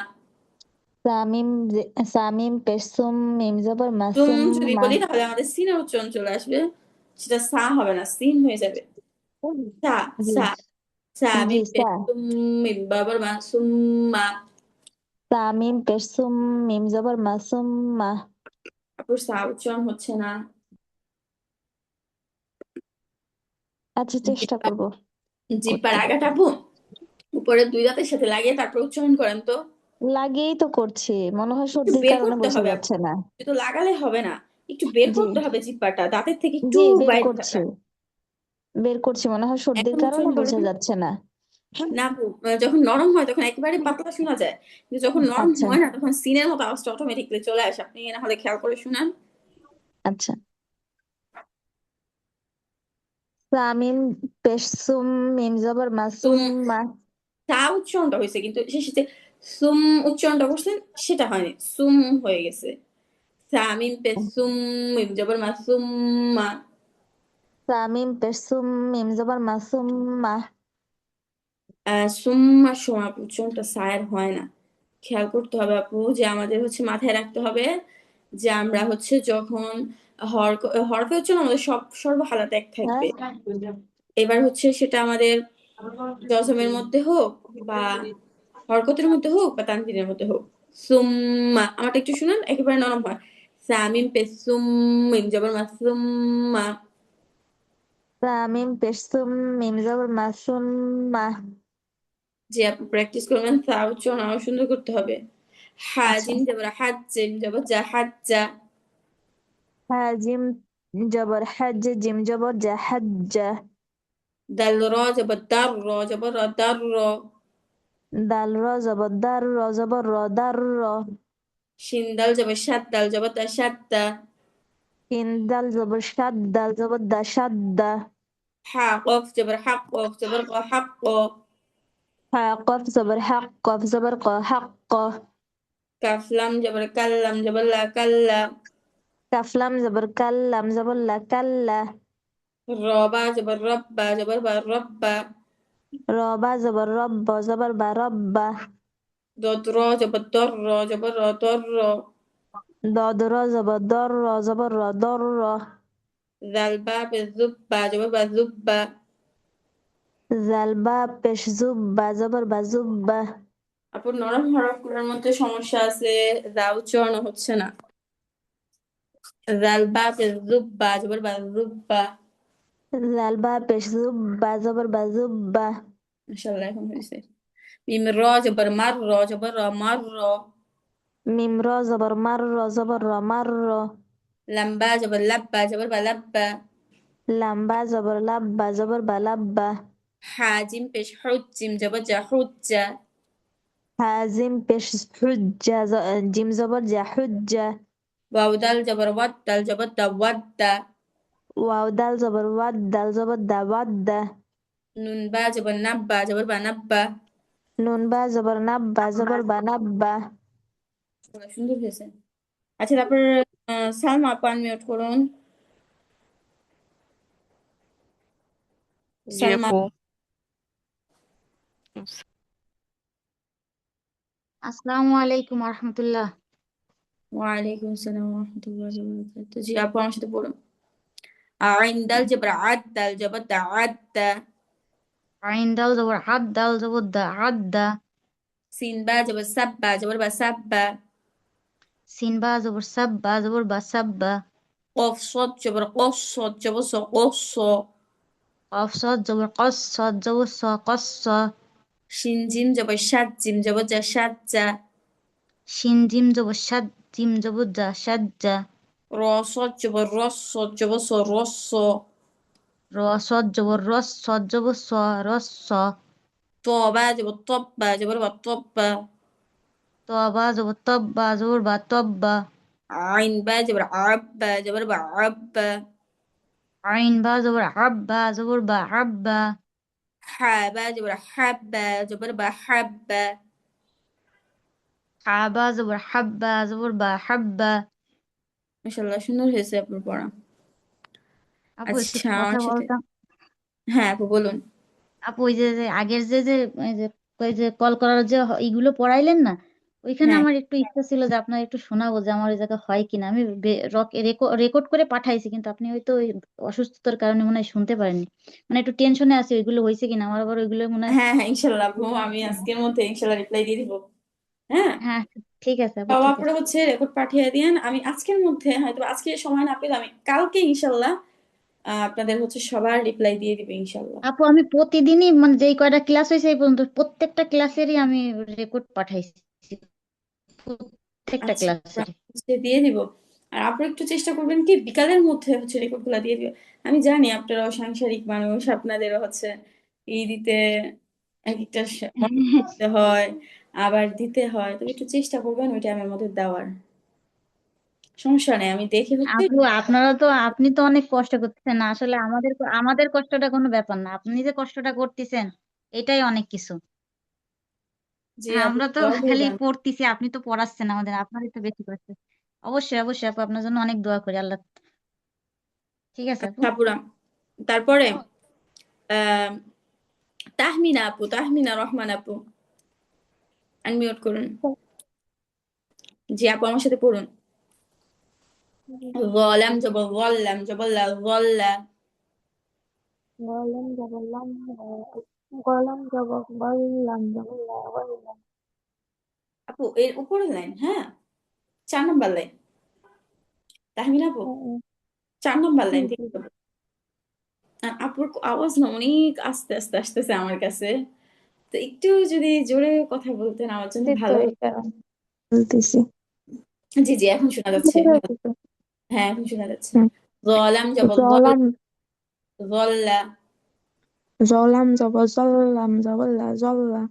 সামিম পেশ সুম, মিম জবর মা সুম যদি সুম্মা। বলি তাহলে আমাদের সিনের উচ্চারণ চলে আসবে, সেটা সা হবে না, সিন হয়ে যাবে। সা জি সা সা জি মিম সা পেশ সুম, মিম জবর মা সুম্মা। সামিম পেশ সুম, মিম জবর মা সুম্মা। তারপর সা উচ্চারণ হচ্ছে না। আচ্ছা চেষ্টা জিব্বার করব জিব্বার করতে। আগাটা আপু উপরে দুই দাঁতের সাথে লাগিয়ে তারপর উচ্চারণ করেন তো। লাগিয়েই তো করছি, মনে হয় একটু সর্দির বের কারণে করতে বোঝা হবে আপু, যাচ্ছে না। শুধু লাগালে হবে না, একটু বের জি করতে হবে জিব্বাটা দাঁতের থেকে একটু জি বের বাইরে করছি, থাকা। বের করছি, মনে হয় সর্দির এখন কারণে উচ্চারণ বোঝা করেন। যাচ্ছে না। না আপু, যখন নরম হয় তখন একেবারে পাতলা শোনা যায়, কিন্তু যখন নরম আচ্ছা হয় না তখন সিনের মতো আওয়াজটা অটোমেটিকলি চলে আসে, আপনি না হলে খেয়াল করে শুনান। আচ্ছা। সামিম পেশ সুম, মিম জবর মাসুম তুম মা। তা উচ্চারণটা হয়েছে, কিন্তু শেষে যে সুম উচ্চারণটা করছেন সেটা হয়নি, সুম হয়ে গেছে। সামিম পে সুম, মিম জবর মাসুম মা। সামিম পেশ সুম, মিম জবর মাসুম মা। সুম্মার সময় আপু উচ্চারণটা সায়ের হয় না, খেয়াল করতে হবে আপু, যে আমাদের হচ্ছে মাথায় রাখতে হবে যে আমরা হচ্ছে যখন হরফে উচ্চারণ আমাদের সব সর্বহালাতে এক থাকবে। এবার হচ্ছে সেটা আমাদের জজমের মধ্যে হোক বা হরকতের মধ্যে হোক বা তানভিনের মধ্যে হোক। সুম্মা আমারটা একটু শুনুন, একেবারে নরম হয়। সামিম পে সুম, মিম জবর মা সুম্মা। সামিম পেশ সুম, মিম জবর মাসুম মা। যে আপনি প্র্যাকটিস করবেন তা উচ্চারণ আরো সুন্দর করতে হবে। আচ্ছা। হাজিম জবর হাজ, জিম জবর যা হাজ্জা। হাজিম জবর হজ, জিম জবর জা হজ্জা। দাল র জবর দার, র জবর র দার র। দাল র জবর দার, র জবর র দার র। শিন দাল জবর শাদ, দাল জবর দা শাদ্দা। তিন দাল জবর সাদ, দাল জবর দা সাদ্দা। হা কফ জবর হাক, কফ জবর ক হাক ক। হা কফ জবর হক, কফ জবর ক হক ক। কাফ লাম জবর কাল, লাম জবর লা কাল্লা। কাফ লাম জবর কাল, লাম জবর লা কাল্লা। র বা জবর রব্বা জবর বা রব্বা। র বা জবর রব, ব জবর বা রব্বা। দদ র জবর দর, র জবর র দর র। দদ র জবর দর, র জবর র দর র। জাল বা পে জুব্বা জবর বা জুব্বা। জাল বা পেশ জুব, বা জবর বা জুব্বা। আপুর নরম হরফগুলোর মধ্যে সমস্যা আছে, যা উচ্চারণ হচ্ছে না। জাল বা পে জুব্বা জবর বা জুব্বা। জাল বা পেশ জুব, বা জবর বা জুব্বা। মাশাআল্লাহ এখন হয়েছে। মিম র জবর মার, র জবর র মার র। মিম র জবর মার, র জবর র মার র। লাম বা জবর লাব্বা জবর বা লাব্বা। লাম বা জবর লাব, বা জবর বা লাব্বা। হা জিম পেশ হুজ, জিম জবর যা হুজ্জা। হাজিম পেশ হুজ্জা, জিম জবর জা হুজ্জা। ওয়াও দাল জবর ওয়াদ, দাল জবর দা ওয়াদ্দা। ওয়াও দাল জবর ওয়াদ, দাল জবর দা ওয়াদ্দা। নুন বা জবর নাব্বা জবর বা নাব্বা। নুন বা জবর নাব, বা জবর বা নাব্বা। সুন্দর হয়েছে। আচ্ছা তারপর সালমা আপু আনমিউট করুন। জি সালমা। আপু। আসসালামু আলাইকুম রহমতুল্লাহ। ওয়ালাইকুম আসসালাম ওয়া রাহমাতুল্লাহি ওয়া বারাকাতুহু। জি আপু আমার সাথে পড়ুন। আইন দাল জবর আদ, দাল জবর দা আদ্দা। আইন দাল জবর হাত দাল জবর দা হাত দা। সিন বা জবর সাব্বা জবর বা সাব্বা। সিন বা জবর সাব বা জবর বা সাব্বা। কফ সদ জবর কস সদ জবর স কস স। কফ সদ জবর কস সদ জবর স কস স। শিন জিম জবর সাদ জিম জবর যা সাদ যা। শিন জিম জবর সাদ জিম জবর জা সাদ যা। র সদ জবর রস সদ জবর স রস স। র সদ জবর রস সদ জবর স রস স। ত বা জবর তব্বা জবর বা তব্বা। ত বা জবর তব বা জবর বা তব বা। আইন বা জবর আব্বা জবর বা আব্বা। আইন বা জবর আব বা জবর বা আব্বা। হা বা জবর হাব্বা জবর বা হাব্বা। হা বা জবর হাব্বা জবর বা হাব্বা। মাশাআল্লাহ, সুন্দর হয়েছে আপনার পড়া। আপু একটু আচ্ছা, কথা আমার সাথে, বলতাম। হ্যাঁ আপু বলুন। আপু ওই যে আগের ওই যে ওই যে কল করার যে এইগুলো পড়াইলেন না, ওইখানে হ্যাঁ আমার একটু ইচ্ছা ছিল যে আপনার একটু শোনাবো যে আমার ওই জায়গায় হয় কিনা। আমি রেকর্ড করে পাঠাইছি, কিন্তু আপনি হয়তো ওই অসুস্থতার কারণে মনে হয় শুনতে পারেননি। মানে একটু টেনশনে আছি ওইগুলো হয়েছে কিনা, আমার আবার ওইগুলো মনে হয়। হ্যাঁ হ্যাঁ, ইনশাল্লাহ আপু, আমি আজকের মধ্যে ইনশাল্লাহ রিপ্লাই দিয়ে দিব। হ্যাঁ, হ্যাঁ ঠিক আছে আপু, তাও ঠিক আপনারা আছে। হচ্ছে রেকর্ড পাঠিয়ে দিন। আমি আজকের মধ্যে, হয়তো আজকে সময় না পেলে আমি কালকে ইনশাল্লাহ আপনাদের হচ্ছে সবার রিপ্লাই দিয়ে দিবে ইনশাল্লাহ। আপু আমি প্রতিদিনই মানে যেই কয়টা ক্লাস হয়েছে এই পর্যন্ত প্রত্যেকটা ক্লাসেরই আমি রেকর্ড পাঠাইছি, প্রত্যেকটা আচ্ছা, আমরা ক্লাসের। হচ্ছে দিয়ে দিব। আর আপনারা একটু চেষ্টা করবেন কি বিকালের মধ্যে হচ্ছে রেকর্ড গুলা দিয়ে দিবে। আমি জানি আপনারাও সাংসারিক মানুষ, আপনাদেরও হচ্ছে এই দিতে এক একটা অনেক করতে হয়, আবার দিতে হয়, তো একটু চেষ্টা করবেন ওই টাইমের মধ্যে দেওয়ার। সমস্যা নেই, আমি দেখে হচ্ছে। আপু আপনি তো অনেক কষ্ট করতেছেন না, আসলে আমাদের আমাদের কষ্টটা কোনো ব্যাপার না, আপনি যে কষ্টটা করতেছেন এটাই অনেক কিছু। যে হ্যাঁ, আপু আমরা তো দোয়া খালি করবেন। পড়তেছি, আপনি তো পড়াচ্ছেন আমাদের, আপনারই তো বেশি কষ্ট। অবশ্যই অবশ্যই আপু, আপনার জন্য অনেক দোয়া করি আল্লাহ। ঠিক আছে আপু। আচ্ছা আপুরা, তারপরে আহ তাহমিনা আপু, তাহমিনা রহমান আপু, আনমিউট করুন। জি আপু, আমার সাথে পড়ুন। গলাম জবর গল্লাম জবল্লা গল্লা। গলাম জবরলাম গলাম জবর গলাম জবরলা গলাম। আপু এর উপরের লাইন, হ্যাঁ, 4 নম্বর লাইন। তাহমিনা আপু, 4 নম্বর লাইন জি থেকে পড়ুন। আপুর আওয়াজ না অনেক আস্তে আস্তে আসতেছে আমার কাছে, তো একটু যদি জোরে কথা বলতেন আমার জন্য জি, তো ভালো হতো। এটা বলতেছি। জি জি, এখন শোনা যাচ্ছে বুঝতে ভালো। পারছি তো। হ্যাঁ, এখন শোনা যাচ্ছে। হুম। গলাম জবর জলাম গল্লা। জলাম জবর জল্লাম জবল্লা জল্লা।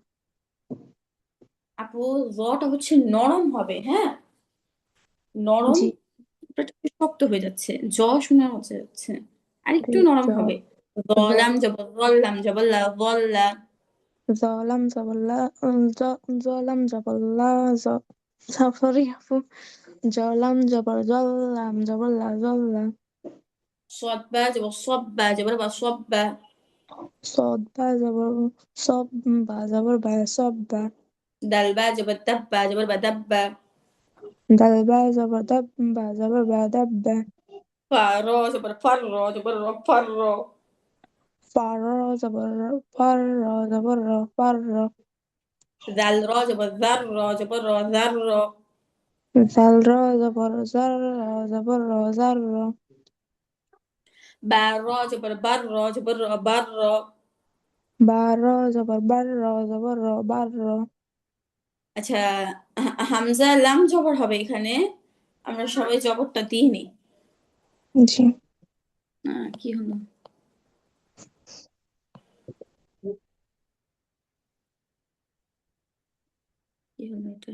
আপু জটা হচ্ছে নরম হবে, হ্যাঁ, নরম। জি, এটা একটু শক্ত হয়ে যাচ্ছে, শোনা যাচ্ছে, আর জি, একটু নরম জ হবে। জ গলাম জবর গল্লাম জবল্লা গল্লা। জলাম জবল্লা জলাম জবল্লা সরি আপু। জলাম জবর জল্লাম জবল্লা জল্লা। সব্বা জবর সব্বা জবর বা সব্বা। সদ বা জবর সব বা জবর বা সব বা। দালবা জবর দাব্বা জবর বা দাব্বা। দাল বা জবর দাব বা জবর বা দাব বা। ফারো জবর ফাররো জবর র ফাররো। ফার জবর ফার জবর ফার। দাল র জবর দার র জবর র দার র। জাল জবর জার জবর জার। বা র জবর বার র জবর র বার র। বার জবর বার জবর বার। আচ্ছা, হামজা লাম জবর হবে এখানে, আমরা সবাই জবরটা দিইনি। জি, কি হলো, কি হলো এটা?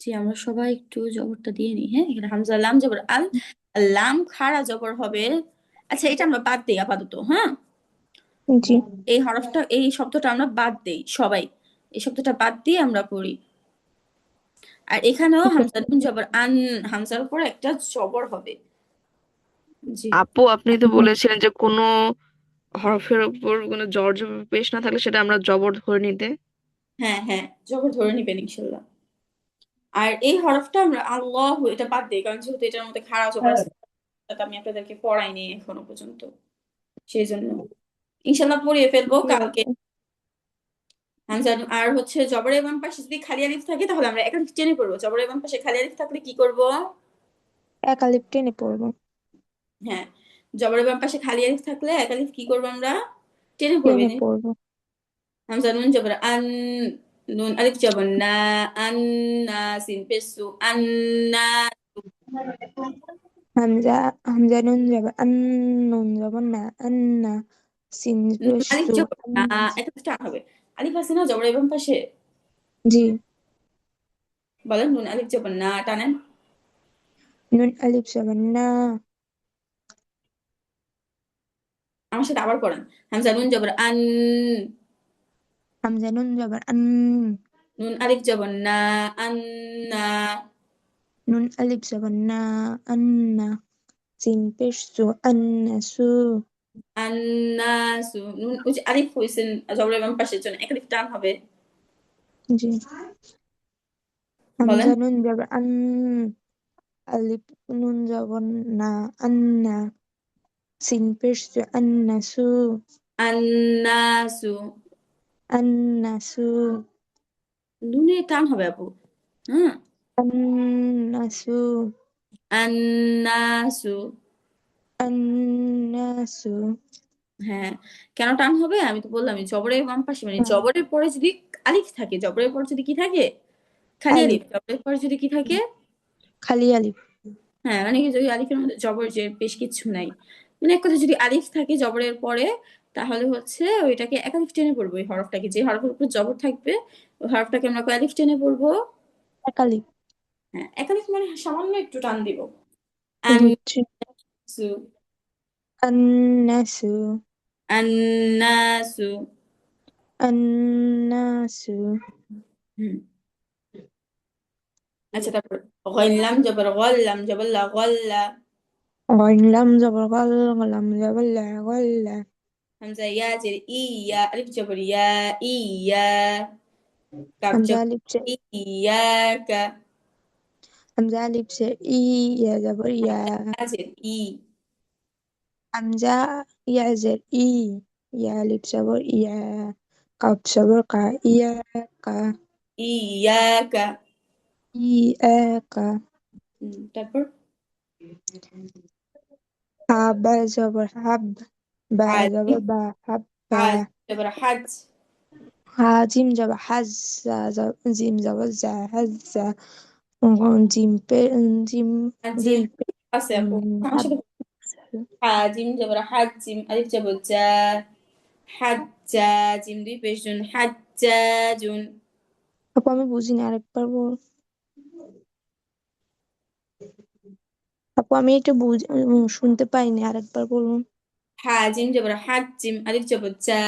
জি, আমরা সবাই একটু জবরটা দিয়ে নিই। হ্যাঁ, এখানে হামজা লাম জবর আল, আর লাম খাড়া জবর হবে। আচ্ছা, এটা আমরা বাদ দিই আপাতত, হ্যাঁ। জি, এই হরফটা, এই শব্দটা আমরা বাদ দেই সবাই, এই শব্দটা বাদ দিয়ে আমরা পড়ি। আর এখানেও ঠিক হামজা আছে। নুন জবর আন, হামজার উপরে একটা জবর হবে। জি, আপু আপনি তো বলেছিলেন যে কোনো হরফের উপর কোনো জ্বর জবর পেশ না থাকলে সেটা আমরা জবর ধরে নিতে। হ্যাঁ হ্যাঁ, জবর ধরে নিবেন ইনশাল্লাহ। আর এই হরফটা আমরা আল্লাহ, এটা বাদ দিই, কারণ যেহেতু এটার মধ্যে খাড়া জবর আছে। আমি আপনাদেরকে পড়াইনি এখনো পর্যন্ত, সেই জন্য ইনশাল্লাহ পড়িয়ে ফেলবো জি কালকে। আপু। হামজা আর হচ্ছে জবরের বাম পাশে যদি খালি আলিফ থাকে তাহলে আমরা একালিফ টেনে পড়বো। জবরের বাম পাশে খালি আলিফ থাকলে কি করব? এক আলিফ টেনে পড়বো। হ্যাঁ, জবরের বাম পাশে খালি আলিফ থাকলে একালিফ কি করবো আমরা? টেনে পড়বো। টেনে পড়বো। হামজা নুন জবর আন, নুন আলিফ জবর না, আন না, সিন পেশ সু, আন না, হামজা হামজা নুন যাবে আন, নুন যাব না আন্না, সিন নুন পেশ আলিফ সু জবর না, আন্না। একালিফ টান হবে। আলিফ আছে না জবরের বাম পাশে? জি। বলেন নুন আলিফ জবর না টানেন। নুন আলিফ যাব না। আমার সাথে আবার পড়েন। হামজা নুন জবর আন, হামজা নুন যাব আন, নুন আলিফ জবর না, আন না, নুন আলিফ যাব না আন্না, সিন পেশ সু আন্না সু। আন না সু। নুন ওই যে আলিফ হয়েছেন জবরের বাম পাশের জন্য একালিফ টান হবে। জি। বলেন হামজা নুন যাব আন, আলিফ নুন যাব না আন্না, সিন পেশ সু আন্না সু। আন না সু। আন্না সু। নুনে টান হবে আপু। হ্যাঁ, আন্না সু। আন্নাসু। আন্না সু। হ্যাঁ, কেন টান হবে আমি তো বললাম, জবরের বাম পাশে মানে হ্যাঁ, জবরের পরে যদি আলিফ থাকে, জবরের পর যদি কি থাকে? খালি আলিফ। আলিফ জবরের পরে যদি কি থাকে? খালি আলিফ। হ্যাঁ, মানে কি যদি আলিফের মধ্যে জবর যে বেশ কিছু নাই, মানে এক কথা যদি আলিফ থাকে জবরের পরে, তাহলে হচ্ছে ওইটাকে এক আলিফ টেনে পড়বো। ওই হরফটাকে, যে হরফের উপর জবর থাকবে ওই হরফটাকে আমরা কয় আলিফ টেনে পড়বো? এক আলিফ। হ্যাঁ, এক আলিফ মানে সামান্য একটু টান দিব। বুঝছি। আনসু, আন্নাসু। আন্নাসু। আন্নাসু। হুম, আচ্ছা তারপর গল্লাম জবর গল্লাম জবর লা গল্লা। গইনলাম জবর গল, গলাম জবর লা গল্লা। হামজা ইয়া জের ইয়া, আলিফ জবর ইয়া, ইয়া, কাফ হামজা জবর আলিফ সে, ইয়াকা, হামজা আলিফ সে ই, ইয়া জবর ইয়া। ইয়া জের ই, হামজা ইয়া জের ই, ইয়া আলিফ জবর ইয়া। কাফ জবর কা, ইয়া কা। ইয়াকা। ইয়া কা। তারপর হাবা জবর হাব, বা হাজিম, জবর বা হাব্বা। হাজ জবর হাজ, হাজিম জবর হাজ্জা, জিম জবর জা হাজ্জা। জিম পে, জিম হাজিম দুই পে, আছে আপু আমার হাব। সাথে। হাজিম জবর হাজিম, আলিফ জবর জা, হাজ্জা, জিম দুই পেশ জুন, হাজ্জাজুন। আপু আমি বুঝিনি, আরেকবার বল। আপু আমি এটা শুনতে পাইনি, আরেকবার বলুন। হাজিম জবর হাজিম, আলিফ জবর জা,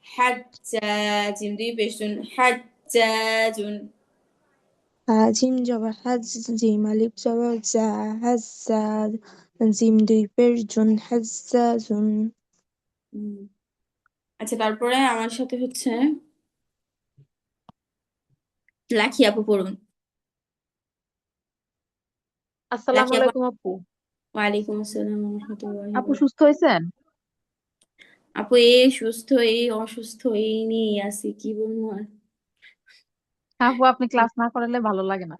হাজ্জা, জিম দুই পেশ জুন, হাজ্জাজুন। হাজিম জবর হাজ, জিম আলিফ জবর জা হাজ্জা, জিম দুই পেশ জুন হাজ্জাজুন। হুম, আচ্ছা তারপরে আমার সাথে হচ্ছে লাখি আপু পড়ুন। আসসালামু লাখি আপু, আলাইকুম আপু। ওয়ালাইকুম আসসালাম ওয়া রাহমাতুল্লাহি ওয়া আপু বারাকাতুহু। সুস্থ হয়েছেন? আপু এই সুস্থ এই অসুস্থ এই নিয়ে আছি, কি বলবো আর। আপু আপনি ক্লাস না করালে ভালো লাগে না।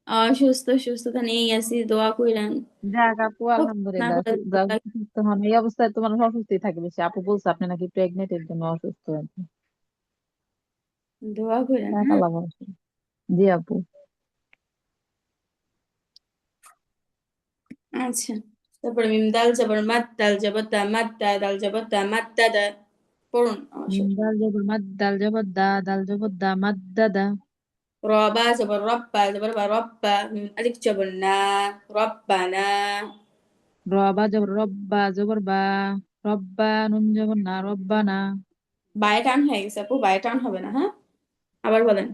অসুস্থ সুস্থতা নেই আছি, দোয়া কইরান। যাক আপু হোক, না আলহামদুলিল্লাহ, করলে ভালো লাগে। সুস্থ হন। এই অবস্থায় তো মানুষ অসুস্থই থাকে বেশি। আপু বলছে আপনি নাকি প্রেগনেন্ট, এর জন্য অসুস্থ আছেন। দোয়া কইরান, যাক হ্যাঁ। আল্লাহ ভরসা। জি আপু। আচ্ছা, তারপরে মিম দাল জবর মাদ, দাল জবর দা, মাদ্দা, দাল জবর দা, মাদ্দাদা। পড়ুন আমার সাথে। দাল জবর মাদ, দাল জবর দা, দাল জবর দা, মাদ্দাদা। রবা জবর রব্বা, জবর বা রব্বা, আলিফ জবর না, রব্বানা। রবা জবর রব্বা, জবর বা, রব্বা, নুন জবর না, রব্বানা। বায়ে টান হয়ে গেছে আপু, বায়ে টান হবে না, হ্যাঁ। আবার বলেন।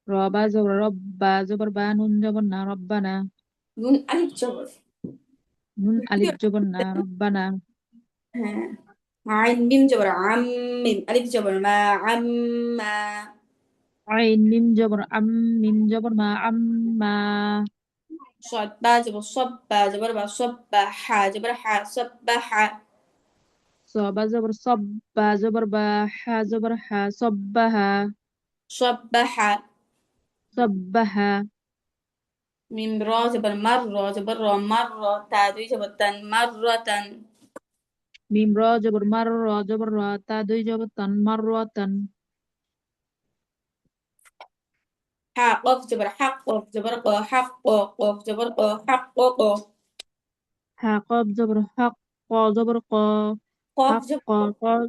রবা জবর রব্বা, জবর বা, নুন জবর না, রব্বানা। নুন আলিফ জবর। নুন আলিফ জবর না, রব্বানা। হ্যাঁ, আইন মিম জবর আম, মিম আলিফ জবর মা, আম্মা। আইন মিম জবর আম, মিম জবর মা, আম্মা। صاد با زبر صب با زبر با صب با حا زبر حا صب با حا صاد زبر صب با زبر با حا زبر حا صبها صب با حا صبها ميم را زبر مرة زبر را مرة تعدي زبر تن مرة ميم را زبر مر را زبر را تا دوي زبر تن مرة حا قف زبر حق قف زبر قا حق قا قف زبر قا حق قا حا قاف زبر حق قا زبر قا قاف حق زبر قا قا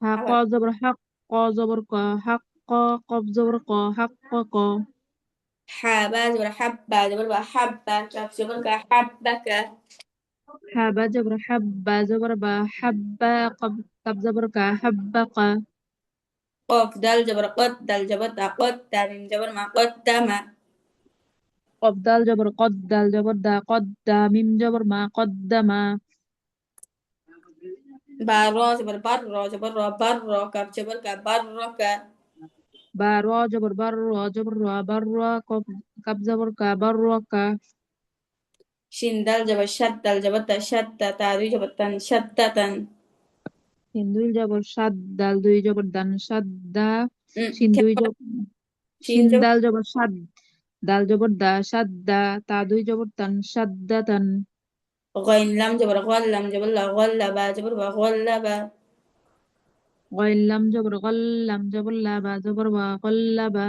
حا قا আবার زبر حق قا زبر قا حق قا قاف زبر قا حق قا حا با زبر حبة زبر با حبة كاف زبر كا حبك حا با زبر حب با زبر با حبا قاف زبر قا حبق قاف دال زبر قد دال زبر دا قد دا ميم زبر ما قدم قاف دال زبر قد دال زبر دا قد دا ميم زبر ما قدم با را زبر بر را زبر را بر را كاف زبر كا برك با را زبر بر را زبر را بر را قاف زبر قا بر را شين دال زبر شد دال زبر دا شد تا دوي زبر تن شدة সিন্দুল জবর সাদ দাল দুই জবর দান সাদ্দা খেয়াল সিন্দুই করে শিন জবর সিন্দাল জবর সাদ দাল জবর দা সাদ্দা তা দুই জবর তান সাদ্দাতান غين لام زبر غل لام زبر لا غل با زبر با غل با গয়লাম জবর গল্লাম জবর লা বা জবর বা গল্লাবা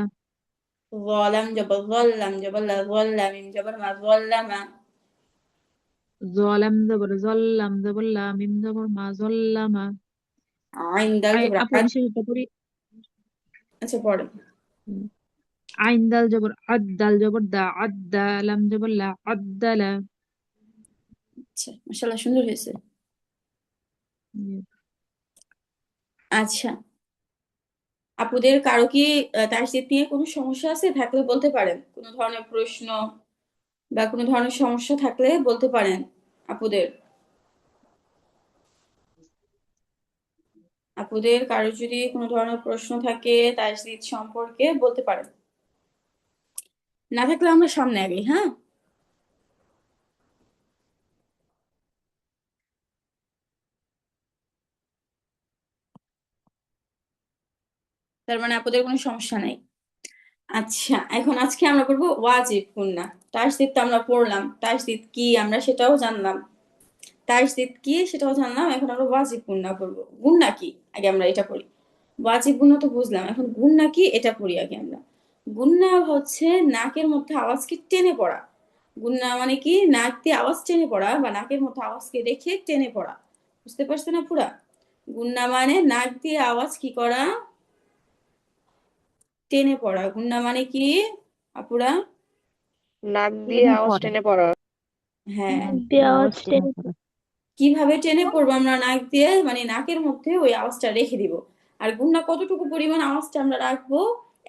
ظالم زبر ظل لام زبر لا ظل ميم زبر ما ظلم জলাম জবর জল্লাম জবর লা মিম জবর মা জল্লামা عين دال زبر আপু عد আমি সেটা পড়ি আচ্ছা পড়ো আইন দাল জবর আদ দাল জবর দা আদ্দা লাম জবর লা আদ্দালা আচ্ছা মাশাআল্লাহ সুন্দর হয়েছে আচ্ছা আপুদের কারো কি তাহসিদ নিয়ে কোনো সমস্যা আছে থাকলে বলতে পারেন কোনো ধরনের প্রশ্ন বা কোনো ধরনের সমস্যা থাকলে বলতে পারেন আপুদের আপুদের কারো যদি কোনো ধরনের প্রশ্ন থাকে তাহসিদ সম্পর্কে বলতে পারেন না থাকলে আমরা সামনে আগে হ্যাঁ তার মানে আপুদের কোনো সমস্যা নাই আচ্ছা এখন আজকে আমরা পড়বো ওয়াজিব গুন্না তাহসিদ তো আমরা পড়লাম তাহসিদ কি আমরা সেটাও জানলাম তাহসিদ কি সেটাও জানলাম এখন আমরা ওয়াজিব গুন্না পড়বো গুন্না কি আগে আমরা এটা পড়ি ওয়াজিব গুন্না তো বুঝলাম এখন গুন্না কি এটা পড়ি আগে আমরা গুন্না হচ্ছে নাকের মধ্যে আওয়াজকে টেনে পড়া গুন্না মানে কি নাক দিয়ে আওয়াজ টেনে পড়া বা নাকের মধ্যে আওয়াজকে রেখে টেনে পড়া বুঝতে পারছো না পুরা গুন্না মানে নাক দিয়ে আওয়াজ কি করা টেনে পড়া গুন্না মানে কি আপুরা নাক দিয়ে টেনে আওয়াজ পড়া টেনে পড়া হ্যাঁ আওয়াজ টেনে পড়া কিভাবে টেনে পড়বো আমরা নাক দিয়ে মানে নাকের মধ্যে ওই আওয়াজটা রেখে দিব আর গুন্না কতটুকু পরিমাণ আওয়াজটা আমরা রাখবো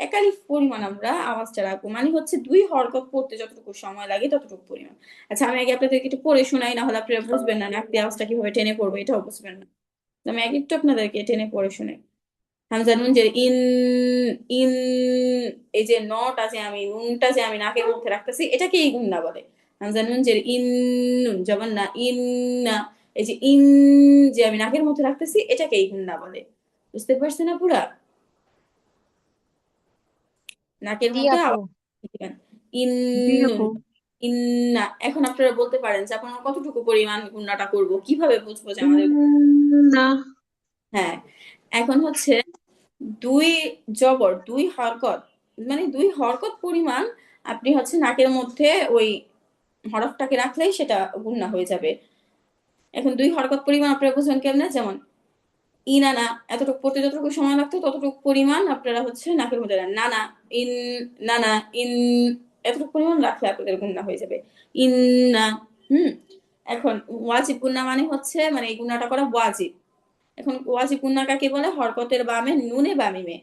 একালিফ পরিমাণ আমরা আওয়াজটা রাখবো মানে হচ্ছে 2 হরকত পড়তে যতটুকু সময় লাগে ততটুকু পরিমাণ আচ্ছা আমি আগে আপনাদেরকে একটু পড়ে শোনাই না হলে আপনারা বুঝবেন না নাক দিয়ে আওয়াজটা কিভাবে টেনে পড়বো এটাও বুঝবেন না তো আমি আগে একটু আপনাদেরকে টেনে পড়ে শোনাই হামজা নুন যে ইন ইন এই যে নটা যে আমি নুনটা যে আমি নাকের মধ্যে রাখতেছি এটাকে এই গুন্না বলে হামজা নুন যে ইন নুন যেমন না ইন না এই যে ইন যে আমি নাকের মধ্যে রাখতেছি এটাকে এই গুন্না বলে বুঝতে পারছেন না পুরা নাকের জি মধ্যে আপু আওয়াজ দিবেন ইন জি নুন আপু ইন না এখন আপনারা বলতে পারেন যে আপনারা কতটুকু পরিমাণ গুন্নাটা করব কিভাবে বুঝবো যে আমাদের না হ্যাঁ এখন হচ্ছে 2 হরকত মানে 2 হরকত পরিমাণ আপনি হচ্ছে নাকের মধ্যে ওই হরফটাকে রাখলেই সেটা গুন্না হয়ে যাবে এখন 2 হরকত পরিমাণ আপনারা বুঝবেন কেমনে যেমন ইনানা এতটুকু পড়তে যতটুকু সময় লাগতো ততটুকু পরিমাণ আপনারা হচ্ছে নাকের মধ্যে রাখেন নানা ইন নানা ইন এতটুকু পরিমাণ রাখলে আপনাদের গুন্না হয়ে যাবে ইন্না এখন ওয়াজিব গুন্না মানে হচ্ছে মানে এই গুন্নাটা করা ওয়াজিব এখন ওয়াজিব গুন্না কাকে বলে হরকতের বামে নুনে বা মিমে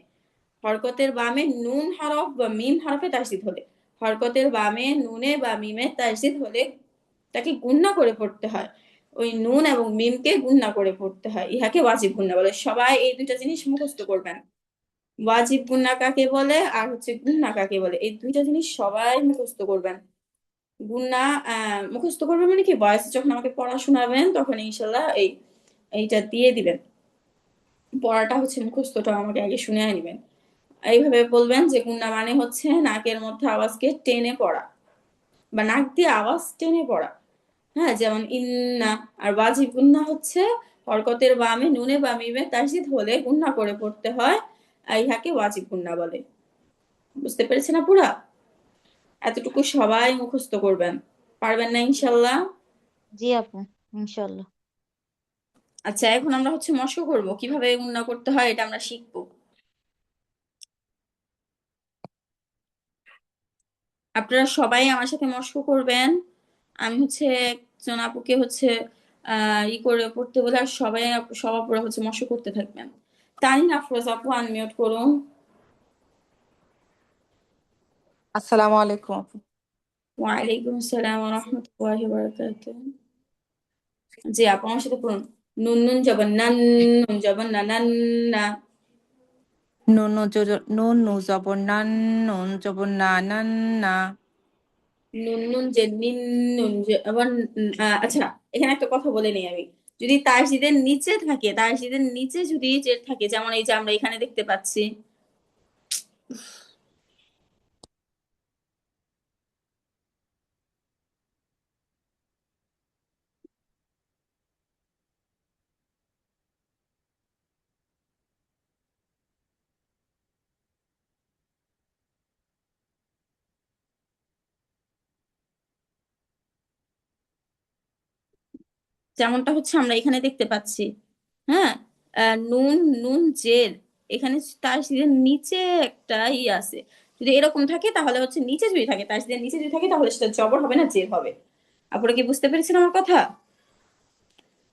হরকতের বামে নুন হরফ বা মিম হরফে তাসদিদ হলে হরকতের বামে নুনে বা মিমে তাসদিদ হলে তাকে গুন্না করে পড়তে হয় ওই নুন এবং মিমকে গুন্না করে পড়তে হয় ইহাকে ওয়াজিব গুন্না বলে সবাই এই 2টা জিনিস মুখস্থ করবেন ওয়াজিব গুন্না কাকে বলে আর হচ্ছে গুন্না কাকে বলে এই 2টা জিনিস সবাই মুখস্থ করবেন গুন্না মুখস্থ করবেন মানে কি, ভয়েস যখন আমাকে পড়া শোনাবেন তখন ইনশাল্লাহ এইটা দিয়ে দিবেন। পড়াটা হচ্ছে মুখস্থটা আমাকে আগে শুনে নিবেন। এইভাবে বলবেন যে গুন্না মানে হচ্ছে নাকের মধ্যে আওয়াজকে টেনে পড়া বা নাক দিয়ে আওয়াজ টেনে পড়া। হ্যাঁ, যেমন ইন্না। আর ওয়াজিব গুন্না হচ্ছে হরকতের বামে নুনে বা মিমে তাসদিদ হলে গুন্না করে পড়তে হয়, ইহাকে ওয়াজিব গুন্না বলে। বুঝতে পেরেছেন আপুরা? এতটুকু সবাই মুখস্থ করবেন, পারবেন না ইনশাল্লাহ? জি আপু, ইনশাল্লাহ। আচ্ছা, এখন আমরা হচ্ছে মশক করব, কিভাবে গুন্না করতে হয় এটা আমরা শিখবো। আপনারা সবাই আমার সাথে মশক করবেন। আমি হচ্ছে একজন আপুকে হচ্ছে করে পড়তে বলে, আর সব আপুরা হচ্ছে মশক করতে থাকবেন। তানিন আফরোজ আপু আনমিউট করুন। আসসালামু আলাইকুম আপু। ওয়ালাইকুম আসসালাম ওয়া রাহমাতুল্লাহি ওয়া বারাকাতুহু। জি আপু আমার সাথে পড়ুন। নুন নুন জবর নান, নুন জবর না নান না। নুন নু জবর নান, নুন জবর না নান না। নুন নুন যে নিন, নুন যে আবার আচ্ছা, এখানে একটা কথা বলে নেই আমি। যদি তাসদিদের নিচে থাকে, তাসদিদের নিচে যদি জের থাকে, যেমন এই যে আমরা এখানে দেখতে পাচ্ছি, যেমনটা হচ্ছে আমরা এখানে দেখতে পাচ্ছি। হ্যাঁ, নুন নুন জের, এখানে তাসদিদের নিচে একটা আছে। যদি এরকম থাকে তাহলে হচ্ছে নিচে যদি থাকে, তাসদিদের নিচে যদি থাকে তাহলে সেটা জবর হবে না, জের হবে। আপনারা কি বুঝতে পেরেছেন আমার কথা?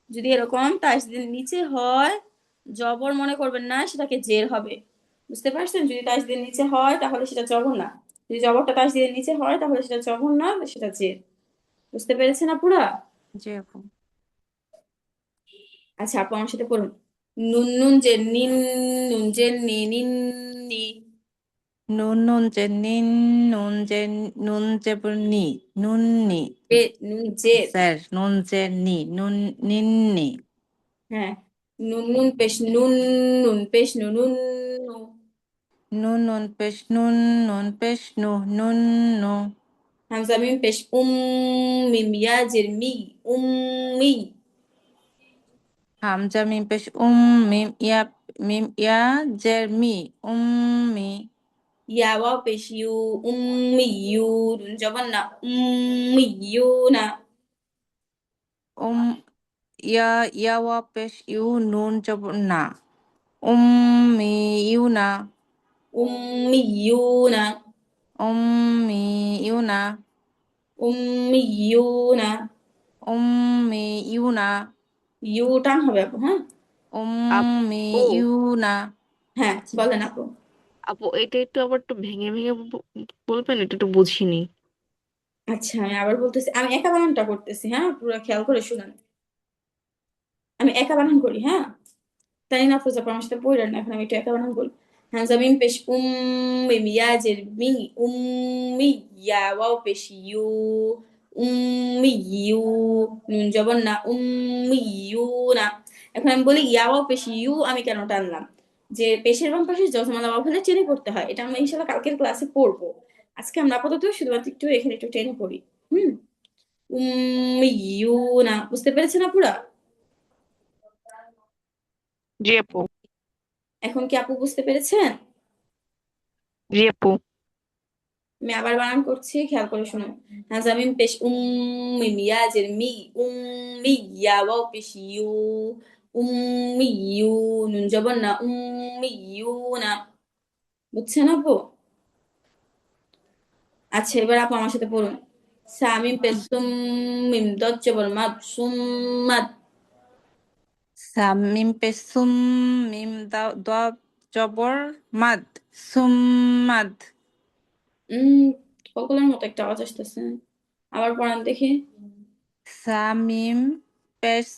যদি এরকম তাসদিদের নিচে হয়, জবর মনে করবেন না, সেটাকে জের হবে। বুঝতে পারছেন? যদি তাসদিদের নিচে হয় তাহলে সেটা জবর না, যদি জবরটা তাসদিদের নিচে হয় তাহলে সেটা জবর না, সেটা জের। বুঝতে পেরেছেন আপুরা? জি আপু। আচ্ছা আপু আমার সাথে পড়ুন। নুন নুন যে নিন, নুন যে নি, নিন নি। নুন নুন যে নিন, নুন জবর নি, নুন নি। নুন জের। স্যার নুন যে নি, নিন নি। হ্যাঁ, নুন নুন পেশ নুন, নুন পেশ নু, নুন নু। নুন পেশ নুন পেশ নুন নু। হামজা মিম পেশ মিম ইয়া জের মি, উম্মি। হামজা মিম পেশ মিম ইয়া জের মি, উম্মি। ইয়া ওয়াও পেশ ইউ, উম্মি ইউ। নুন জবর না, উম্মি ইউ না। উম ইয়া ওয়া পেশ ইউ, নুন জবর না, উম্মি ইউ না। উম্মি ইউ না, উম্মি ইউ না। উম্মি ইউ না। উম্মি ইউ না। ইউ টান হবে আপু, হ্যাঁ। উম্মি আপু ইউ না। হ্যাঁ বলেন আপু। আপু এটা একটু আবার একটু ভেঙে ভেঙে বলবেন, এটা একটু বুঝিনি। আচ্ছা আমি আবার বলতেছি, আমি একা বানানটা করতেছি, হ্যাঁ পুরো খেয়াল করে শুনেন। আমি একা বানান করি, হ্যাঁ। তাই না আফরোজা আপু আমার সাথে পড়লেন না, এখন আমি একটু একা বানান করি। হামজা মিম পেশ মিম ইয়া জের মি, উম্মি। ইয়া ওয়াও পেশ ইউ, উম্মি ইউ। নুন জবর না, উম্মি ইউ না। এখন আমি বলি ইয়া ওয়াও পেশ ইউ, আমি কেন টানলাম? যে পেশের বাম পাশে যজমালা ওয়াও হলে টেনে পড়তে হয়, এটা আমরা ইনশাল্লাহ কালকের ক্লাসে পড়বো। আজকে আমরা আপাতত শুধুমাত্র একটু এখানে একটু টেনে পড়ি। হুম, উম্মি ইউ না। বুঝতে পেরেছেন আপুরা? জি আপু। এখন কি আপু বুঝতে পেরেছেন? জি আপু। আমি আবার বানান করছি, খেয়াল করে শুনুন। হামজা মিম পেশ মিম ইয়া জের মি, উম্মি। ইয়া ওয়াও পেশ ইউ, উম্মি ইউ। নুন জবর না, উম্মি ইউ না। বুঝছেন আপু? আচ্ছা এবার আপু আমার সাথে পড়ুন। সামিম পেশ মিম দত জবর মাদ, সুম্মাদ। মিম পেশ মিম দা জবর মাদ, সুম্মাদ। উম ককলের মতো একটা আওয়াজ আসতেছে, আবার পড়ান দেখি। মিম পেশ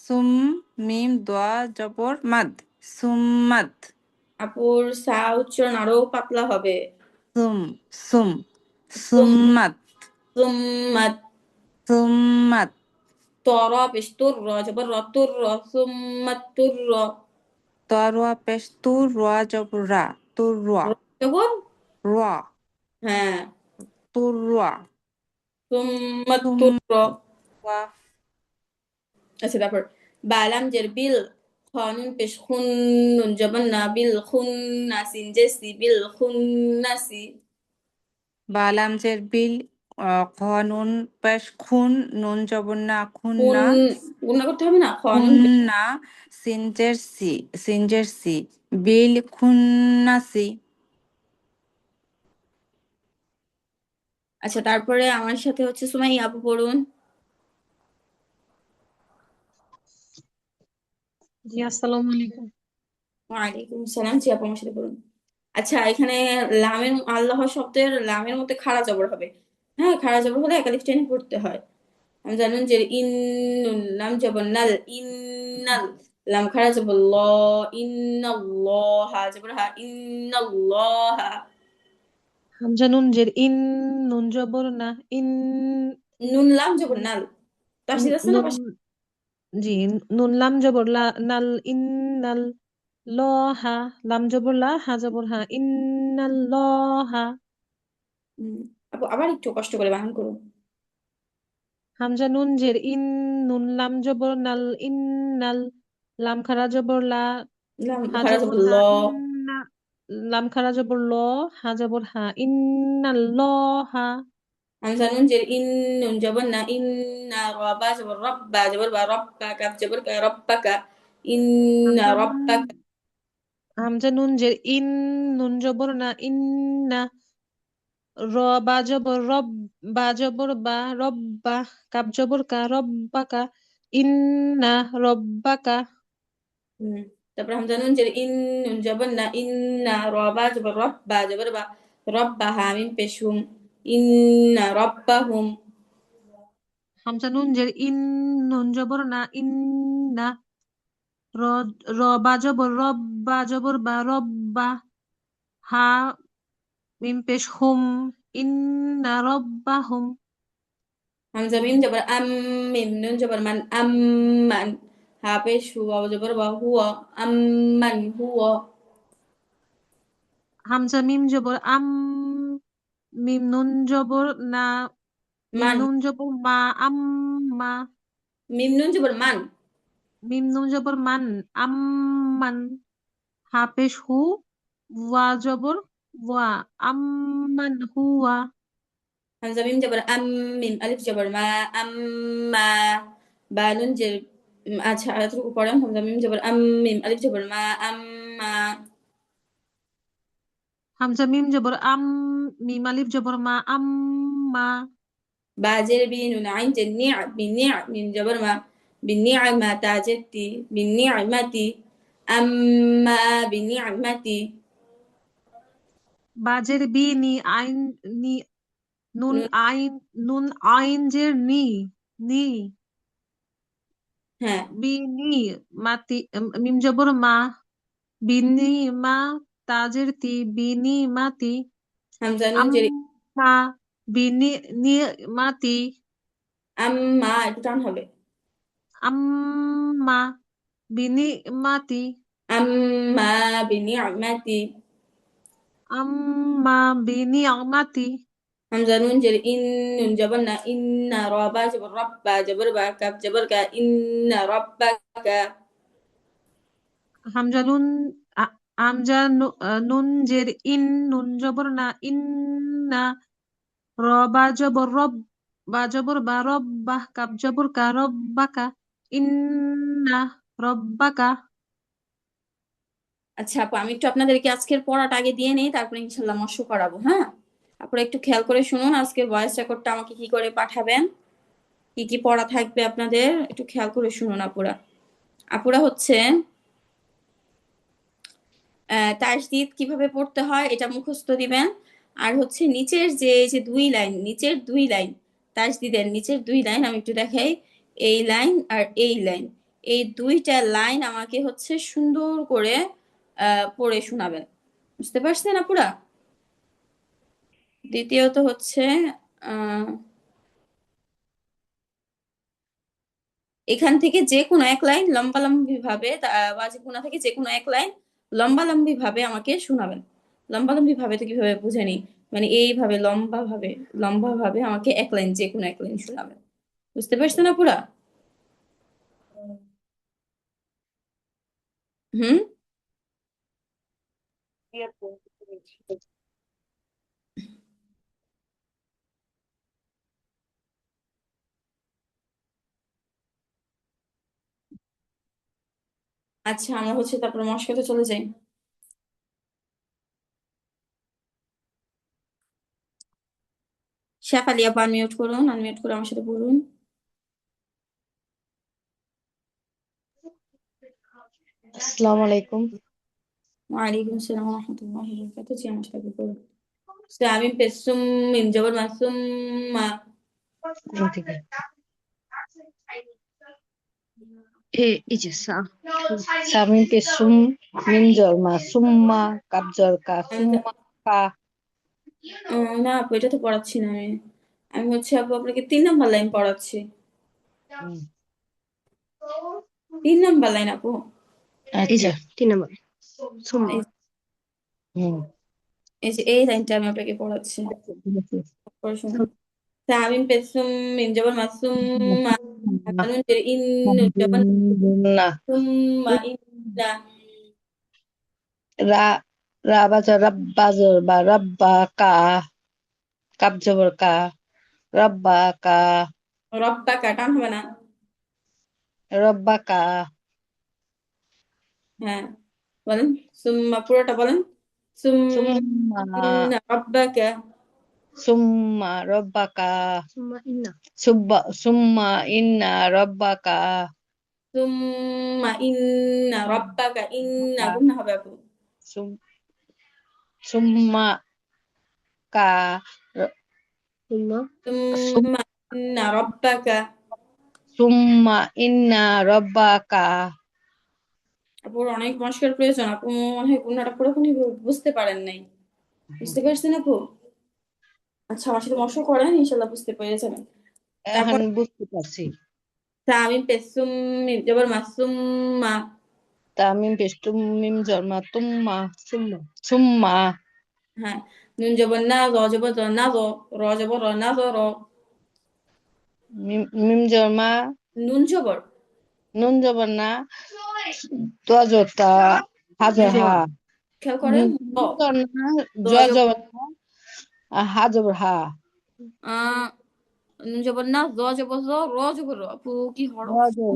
মিম দোয়া জবর মাদ, সুম্মাদ। আপুর সা উচ্চারণ আরো পাতলা হবে। সুম সুম সুম সুম্মাদ। সুম্মাদ। সুম্মা তর পেশ তুর র জবর র তুর র সুম্মা তুর র তরোয়া পেশ তুর রা জবর রা তুর রা র জবর রা হ্যাঁ তুর রা সুম্মা তুর র সুম্মা আচ্ছা তারপর বালাম জের বিল খানুন পেশ খুন নুন জবর না বিল খুন নাসিন জেসি বিল খুন নাসি বালামজের বিল নুন পেশ খুন নুন জবর না খুন খুন্না গুণা করতে হবে না খানুন খুন্না সিনজের সি বিল খুন্নাসি আচ্ছা তারপরে আমার সাথে হচ্ছে সুমাইয়া আপু পড়ুন জি আসসালামু আলাইকুম। ওয়ালাইকুম সালাম জি আপু আমার সাথে পড়ুন আচ্ছা এখানে লামের আল্লাহ শব্দের লামের মধ্যে খাড়া জবর হবে হ্যাঁ খাড়া জবর হলে একালিফ টেনে পড়তে হয় আমি জানেন যে ইন্নুন লাম জবর নাল ইন্নাল লাম খাড়া জবর ল ইন্নাল্লাহা জবর হা ইন্নাল্লাহা হামজা নুন জের ইন, নুন জবর না ইন, নুন লাম জবর নাল তাফসীর আছে না নুন পাশে জি নুন লাম জবর লা নাল ইন্নাল লহা, লাম জবর লা হা জবর হা ইন্নাল্লহা। আপু আবার একটু কষ্ট করে বানান করুন হামজা নুন জের ইন, নুন লাম জবর নাল ইন্নাল, লাম খারা জবর লা, লাম হা খাড়া জবর জবর ল হা ইন্না, লাম খারা জবর ল, হা জবর হা ইন্নাল্লহা। হামজা নুন জের ইন নুন জবর না ইন্না রাবা জবর রব্বা জবর বা রব্বা কাফ জবর কা রব্বাকা ইন্না হামজা নুন রব্বাকা হামজা নুন জের ইন, নুন জবর না ইন্না, র বা জবর রব, বা জবর বা রব্বা, কাব জবর কা রব্বাকা ইন্না রব্বাকা। হুম। তারপর হামজা নুন জের ইন নুন জবর না ইন্না রাবা জবর রব্বা জবর বা রব্বা হামিম পেশুম ইন্না রব্বাহুম হামজা নুন জের ইন, নুন জবর না ইন্না, র, র বা জবর রব, বা জবর বা রব্বা, হা মিম পেশ হুম ইন্না রব্বাহুম। হামজা মিম জবর মিম নুন জবর মান আম্মান হা পেশু ওয়াও জবর বা হুয়া আম্মান হুয়া হামজা মিম জবর মিম নুন জবর না, মিম মান নুন জবর মা, আম্মা, মিম নুন জবর মান মিম নুন জবর মান, আম্মান, হা পেশ হু, ওয়া জবর ওয়া, আম্মান হুয়া। হামজা মিম জবর মিম আলিফ জবর মা আম্মা বা নুন জের আচ্ছা এতটুকু পড়েন হামজা মিম জবর মিম আলিফ জবর মা আম্মা হামজা মিম জবর মিম আলিফ জবর মা, আম্মা। বা জের বি নুন আইন জের নি বিনি মিম জবর মা বিনিআমা তা জেরতি বিনিআমাতি আম্মা বিনিআমাতি বাজের বি নি আইন, নি, নুন নুন আইন, নুন আইন জের নি, নি, হ্যাঁ বি নি, মাতি, মিম জবর মা, বিনি মা, তাজের তি, বিনি মাতি, হামজা নুন জের আম্মা, বিনি, নি মাতি, আম্মা একটু টান হবে আম্মা, বিনি মাতি, আম্মা বিনিআমাতি আম্মা, বিনি আমাতি। হামজা নুন জের নুন জবর না ইন্না রাবা জবর রব্বা জবর বা কাফ জবর কা ইন্না রব্বাকা হামজা নুন, হামজা নুন জের ইন, নুন জবর না ইন্না, র বা জবর রব, বা জবর বা রব্বা, কাব জবর কা রব্বাকা ইন্না রব্বাকা। আচ্ছা আপু আমি একটু আপনাদেরকে আজকের পড়াটা আগে দিয়ে নেই তারপরে ইনশাল্লাহ মস্য করাবো হ্যাঁ আপনারা একটু খেয়াল করে শুনুন আজকের ভয়েস রেকর্ডটা আমাকে কি করে পাঠাবেন কি কি পড়া থাকবে আপনাদের একটু খেয়াল করে শুনুন আপুরা আপুরা হচ্ছে তাসদিদ কিভাবে পড়তে হয় এটা মুখস্থ দিবেন আর হচ্ছে নিচের যে এই যে নিচের দুই লাইন তাসদিদের নিচের দুই লাইন আমি একটু দেখাই এই লাইন আর এই লাইন এই দুইটা লাইন আমাকে হচ্ছে সুন্দর করে পড়ে শোনাবেন বুঝতে পারছেন আপুরা দ্বিতীয়ত হচ্ছে আহ এখান থেকে যে কোনো এক লাইন লম্বালম্বি ভাবে ওয়াজিব গুনা থেকে যে কোনো এক লাইন লম্বালম্বি ভাবে আমাকে শোনাবেন। লম্বালম্বি ভাবে তো কিভাবে বুঝেনি, মানে এইভাবে লম্বা ভাবে আমাকে এক লাইন যে কোনো এক লাইন শোনাবেন। বুঝতে পারছো না পুরা? হুম। আচ্ছা, আমরা হচ্ছে তারপর মশকাতে চলে যাই। শেফালি আপা আনমিউট করুন, আনমিউট করে আমার সাথে বলুন। আসসালামু আলাইকুম। ওয়ালাইকুম আসসালাম ওয়া রাহমাতুল্লাহি ওয়া বারাকাতুহু। জি, আমার সাথে বলুন। সামিম পেসুম মিম জবর মাসুম মা। ঠিক আছে। এই যে সামিন পে সুম মিম জর মা সুম্মা কাব জর কা সুম্মা কা। না আপু, এটা তো পড়াচ্ছি না আমি। আমি হচ্ছে আপু আপনাকে 3 নাম্বার লাইন পড়াচ্ছি। 3 নাম্বার লাইন আপু। এই যে আচ্ছা 3 নম্বর সুম্মা। এই এই যে এই লাইনটা আমি আপনাকে পড়াচ্ছি। পড়ে শুনুন। সামিম পেসুম মিম জবর মাসুম মা। নুন জের ইন, নুন জবর না সুম্মা ইন্না। রা রা বাজা রাব্বা জর বা রাব্বা কা কাব জবর কা রাব্বা কা রব্বাকা টান হবে না। রাব্বা কা হ্যাঁ, বলেন সুম্মা, পুরোটা বলেন। সুম্মা সুম্মা রব্বাকা। সুম্মা রাব্বাকা সুম্মা ইন্না। সুম্মা ইন্না রাব্বাকা সুম্মা ইন্না রব্বাকা, ইন্না গুণা হবে আপু। সুম- সুম্মা কা সুম্মা সুম- সুম্মা ইন্না রব্বাকা। সুম্মা ইন্না রাব্বাকা। আপুর অনেক মশকের প্রয়োজন। আপু মনে হয় গুণাটা পুরোপুরি বুঝতে পারেন নাই। বুঝতে পারছেন আপু? আচ্ছা, আমার সাথে মশক করেন, ইনশাল্লাহ বুঝতে পেরে যাবেন। এখন তারপর বুঝতে পারছি। তামিম পেসুম মিম জবর মাসুম মা। তামিম পেস্টুম মিম জন্মা তুম্মা সুম্মা হ্যাঁ, নুন জবর না, র জবর র, না র জবর র, না র। মিম জন্মা নুন জবর নুন জবর না তোয়া জোতা হাজর হা খেয়াল করেন। র জন্মা র জোয়া জবর জবর হা জবর হা নুন জবর না, র জবর র, র জবর র। আপু কি হরফ জোয়া জবর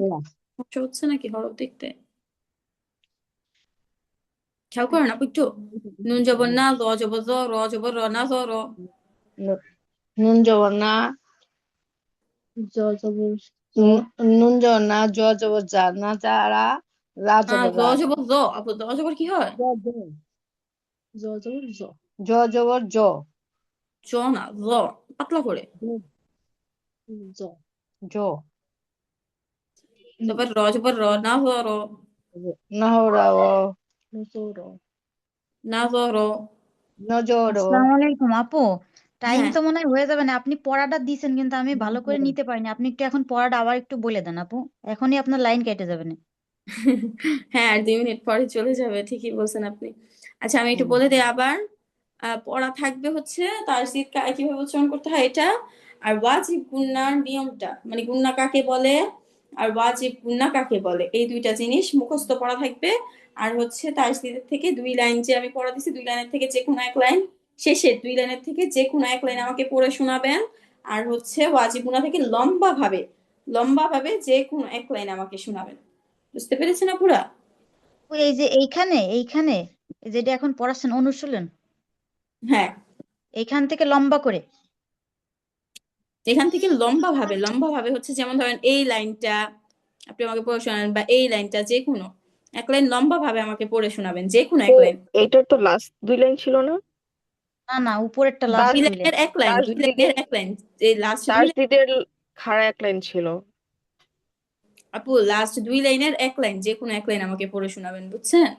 সমস্যা হচ্ছে নাকি হরফ দেখতে? খেয়াল করেন আপু একটু। নুন জবর না, র জবর র, র জবর র, না র। নুন জবর না জ জবর নুন জবর না জোয়া জবর যা না যারা রা জবর র রা জবর র। আপু র জবর কি হয়? জ জবর জ। জ জবর জ চ না, র, পাতলা করে। জ জ তারপর র জবর র, না র। নহরা ও নজর না র। নজর আসসালামু আলাইকুম আপু, টাইম হ্যাঁ। তো মনে হয় হয়ে যাবে না। আপনি পড়াটা দিছেন কিন্তু আমি ভালো করে নিতে পারিনি। আপনি একটু এখন পড়াটা আবার একটু বলে দেন আপু, এখনই আপনার লাইন কেটে যাবে না। হ্যাঁ, আর 2 মিনিট পরে চলে যাবে, ঠিকই বলছেন আপনি। আচ্ছা, আমি একটু বলে দিই আবার। পড়া থাকবে হচ্ছে তাসদীদ কিভাবে উচ্চারণ করতে হয় এটা, আর ওয়াজিব গুন্নার নিয়মটা, মানে গুন্না কাকে বলে আর ওয়াজিব গুন্না কাকে বলে, এই 2টা জিনিস মুখস্থ পড়া থাকবে। আর হচ্ছে তাসদীদের থেকে 2 লাইন যে আমি পড়া দিছি, 2 লাইনের থেকে যে কোনো এক লাইন, শেষের 2 লাইনের থেকে যে কোনো এক লাইন আমাকে পড়ে শোনাবেন। আর হচ্ছে ওয়াজিব গুন্না থেকে লম্বা ভাবে যে কোনো এক লাইন আমাকে শোনাবেন। বুঝতে পেরেছেন আপুরা? ও, এই যে এইখানে এই যেটা এখন পড়াচ্ছেন অনুশীলন, হ্যাঁ, এইখান থেকে লম্বা করে। এখান থেকে লম্বা ভাবে হচ্ছে, যেমন ধরেন এই লাইনটা আপনি আমাকে পড়ে শোনাবেন, বা এই লাইনটা যে কোনো এক লাইন লম্বা ভাবে আমাকে পড়ে শোনাবেন, যে কোনো এক ও, লাইন। এটার তো লাস্ট 2 লাইন ছিল না? না না, উপরেরটা লাস্ট তার 2 লাইন। লাইনের এক লাইন, দুই তাসদীদের লাইনের এক লাইন, এই লাস্ট 2 লাইন। তাসদীদের খাড়া 1 লাইন ছিল। আপু লাস্ট 2 লাইনের এক লাইন, যে কোনো এক লাইন আমাকে পড়ে শোনাবেন, বুঝছেন?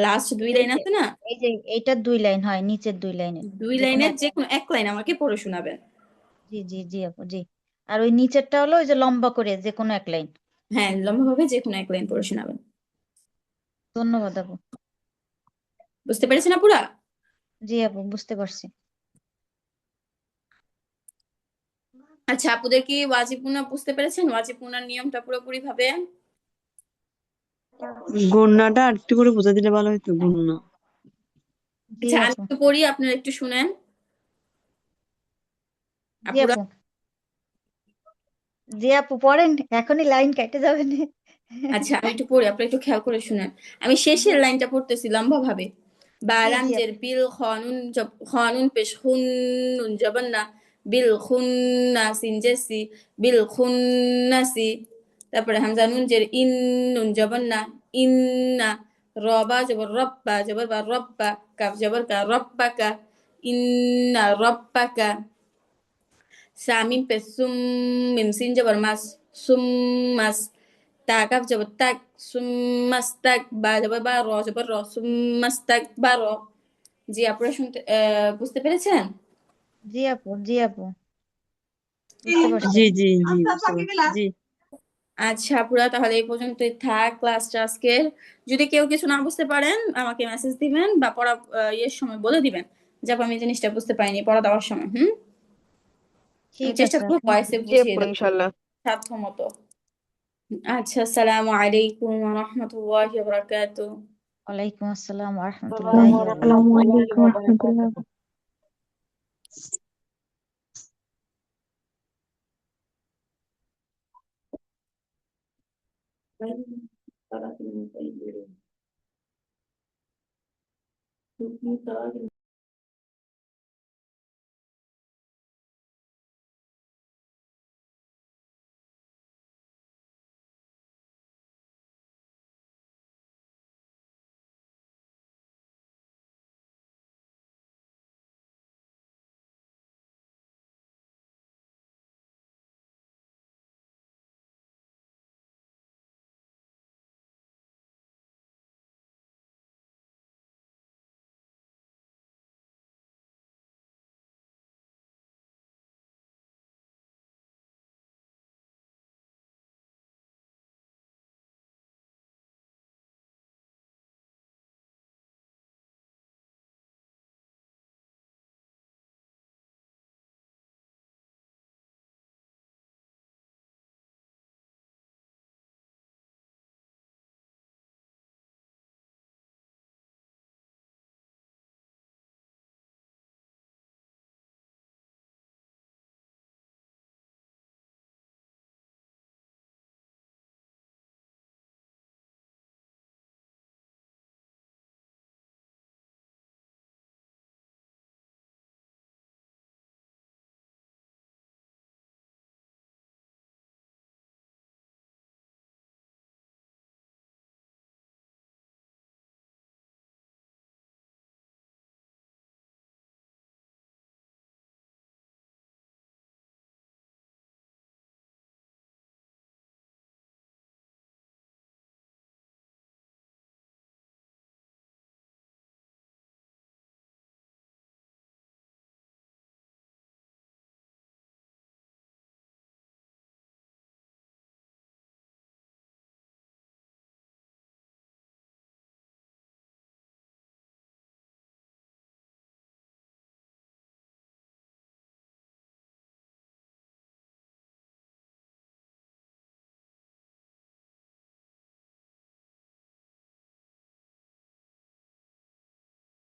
লাস্ট 2 লাইন এই যে আছে না, এই যে এইটার 2 লাইন হয়, নিচের 2 লাইনের 2 যে কোনো লাইনের এক যে লাইন। কোনো এক লাইন আমাকে পড়ে শোনাবেন। জি জি জি আপু জি। আর ওই নিচেরটা হলো ওই যে লম্বা করে যে কোনো এক লাইন। হ্যাঁ, লম্বাভাবে যে কোনো এক লাইন পড়ে শোনাবেন। ধন্যবাদ আপু। বুঝতে পেরেছেন আপুরা? জি আপু, বুঝতে পারছি। আচ্ছা, আপুদের কি ওয়াজিবুনা বুঝতে পেরেছেন? ওয়াজিবুনার নিয়মটা পুরোপুরি ভাবে? গুন্নাটা আর একটু করে বুঝা দিলে ভালো হতো, গুন্না। জি আচ্ছা, আমি আপু। একটু পড়ি, আপনারা একটু শুনেন জি আপুরা। আপু। জি আপু, পড়েন, এখনই লাইন কেটে যাবে না। আচ্ছা, আমি একটু পড়ি, আপনারা একটু খেয়াল করে শুনেন। আমি শেষের লাইনটা পড়তেছি লম্বা ভাবে। বা জি জি রামজের আপু। বিল খানুন পেশ খুন নুন জবান্না বিল খুন্না সিনজেসি বিল খুন্নাসি। তারপরে হামজা নুন জের ইন নুন জবান্না ইন্না। রবা জবর রব্বা জবর বা রব্বা কাফ জবর কা রব্বাকা ইন্না রব্বাকা। সামিম পেশ সুম মিম সিন জবর মাস সুম্মাস। তা কাফ জবর তাক সুম্মাস্তাক বা জবর বা র জবর র সুম্মাস্তাক বা র। জি, আপনারা বুঝতে পেরেছেন? জি আপু। জি আপু, বুঝতে পারছি। জি জি জি, বুঝতে পারছি। জি। আচ্ছা আপুরা, তাহলে এই পর্যন্তই থাক ক্লাসটা আজকের। যদি কেউ কিছু না বুঝতে পারেন আমাকে মেসেজ দিবেন বা পড়া ইয়ের সময় বলে দিবেন যে আপু আমি এই জিনিসটা বুঝতে পারিনি, পড়া দেওয়ার সময়। আমি ঠিক চেষ্টা আছে করবো আপু। ভয়েসে জি বুঝিয়ে আপু, দেবো ইনশাল্লাহ। সাধ্য মতো। আচ্ছা, আসসালামু আলাইকুম ওয়া রাহমাতুল্লাহি ওয়া বারাকাতুহু। ওয়ালাইকুম আসসালাম ওয়া রাহমাতুল্লাহি ওয়া বারাকাতুহু। আসসালামু আলাইকুম রহমতুল্লাহ।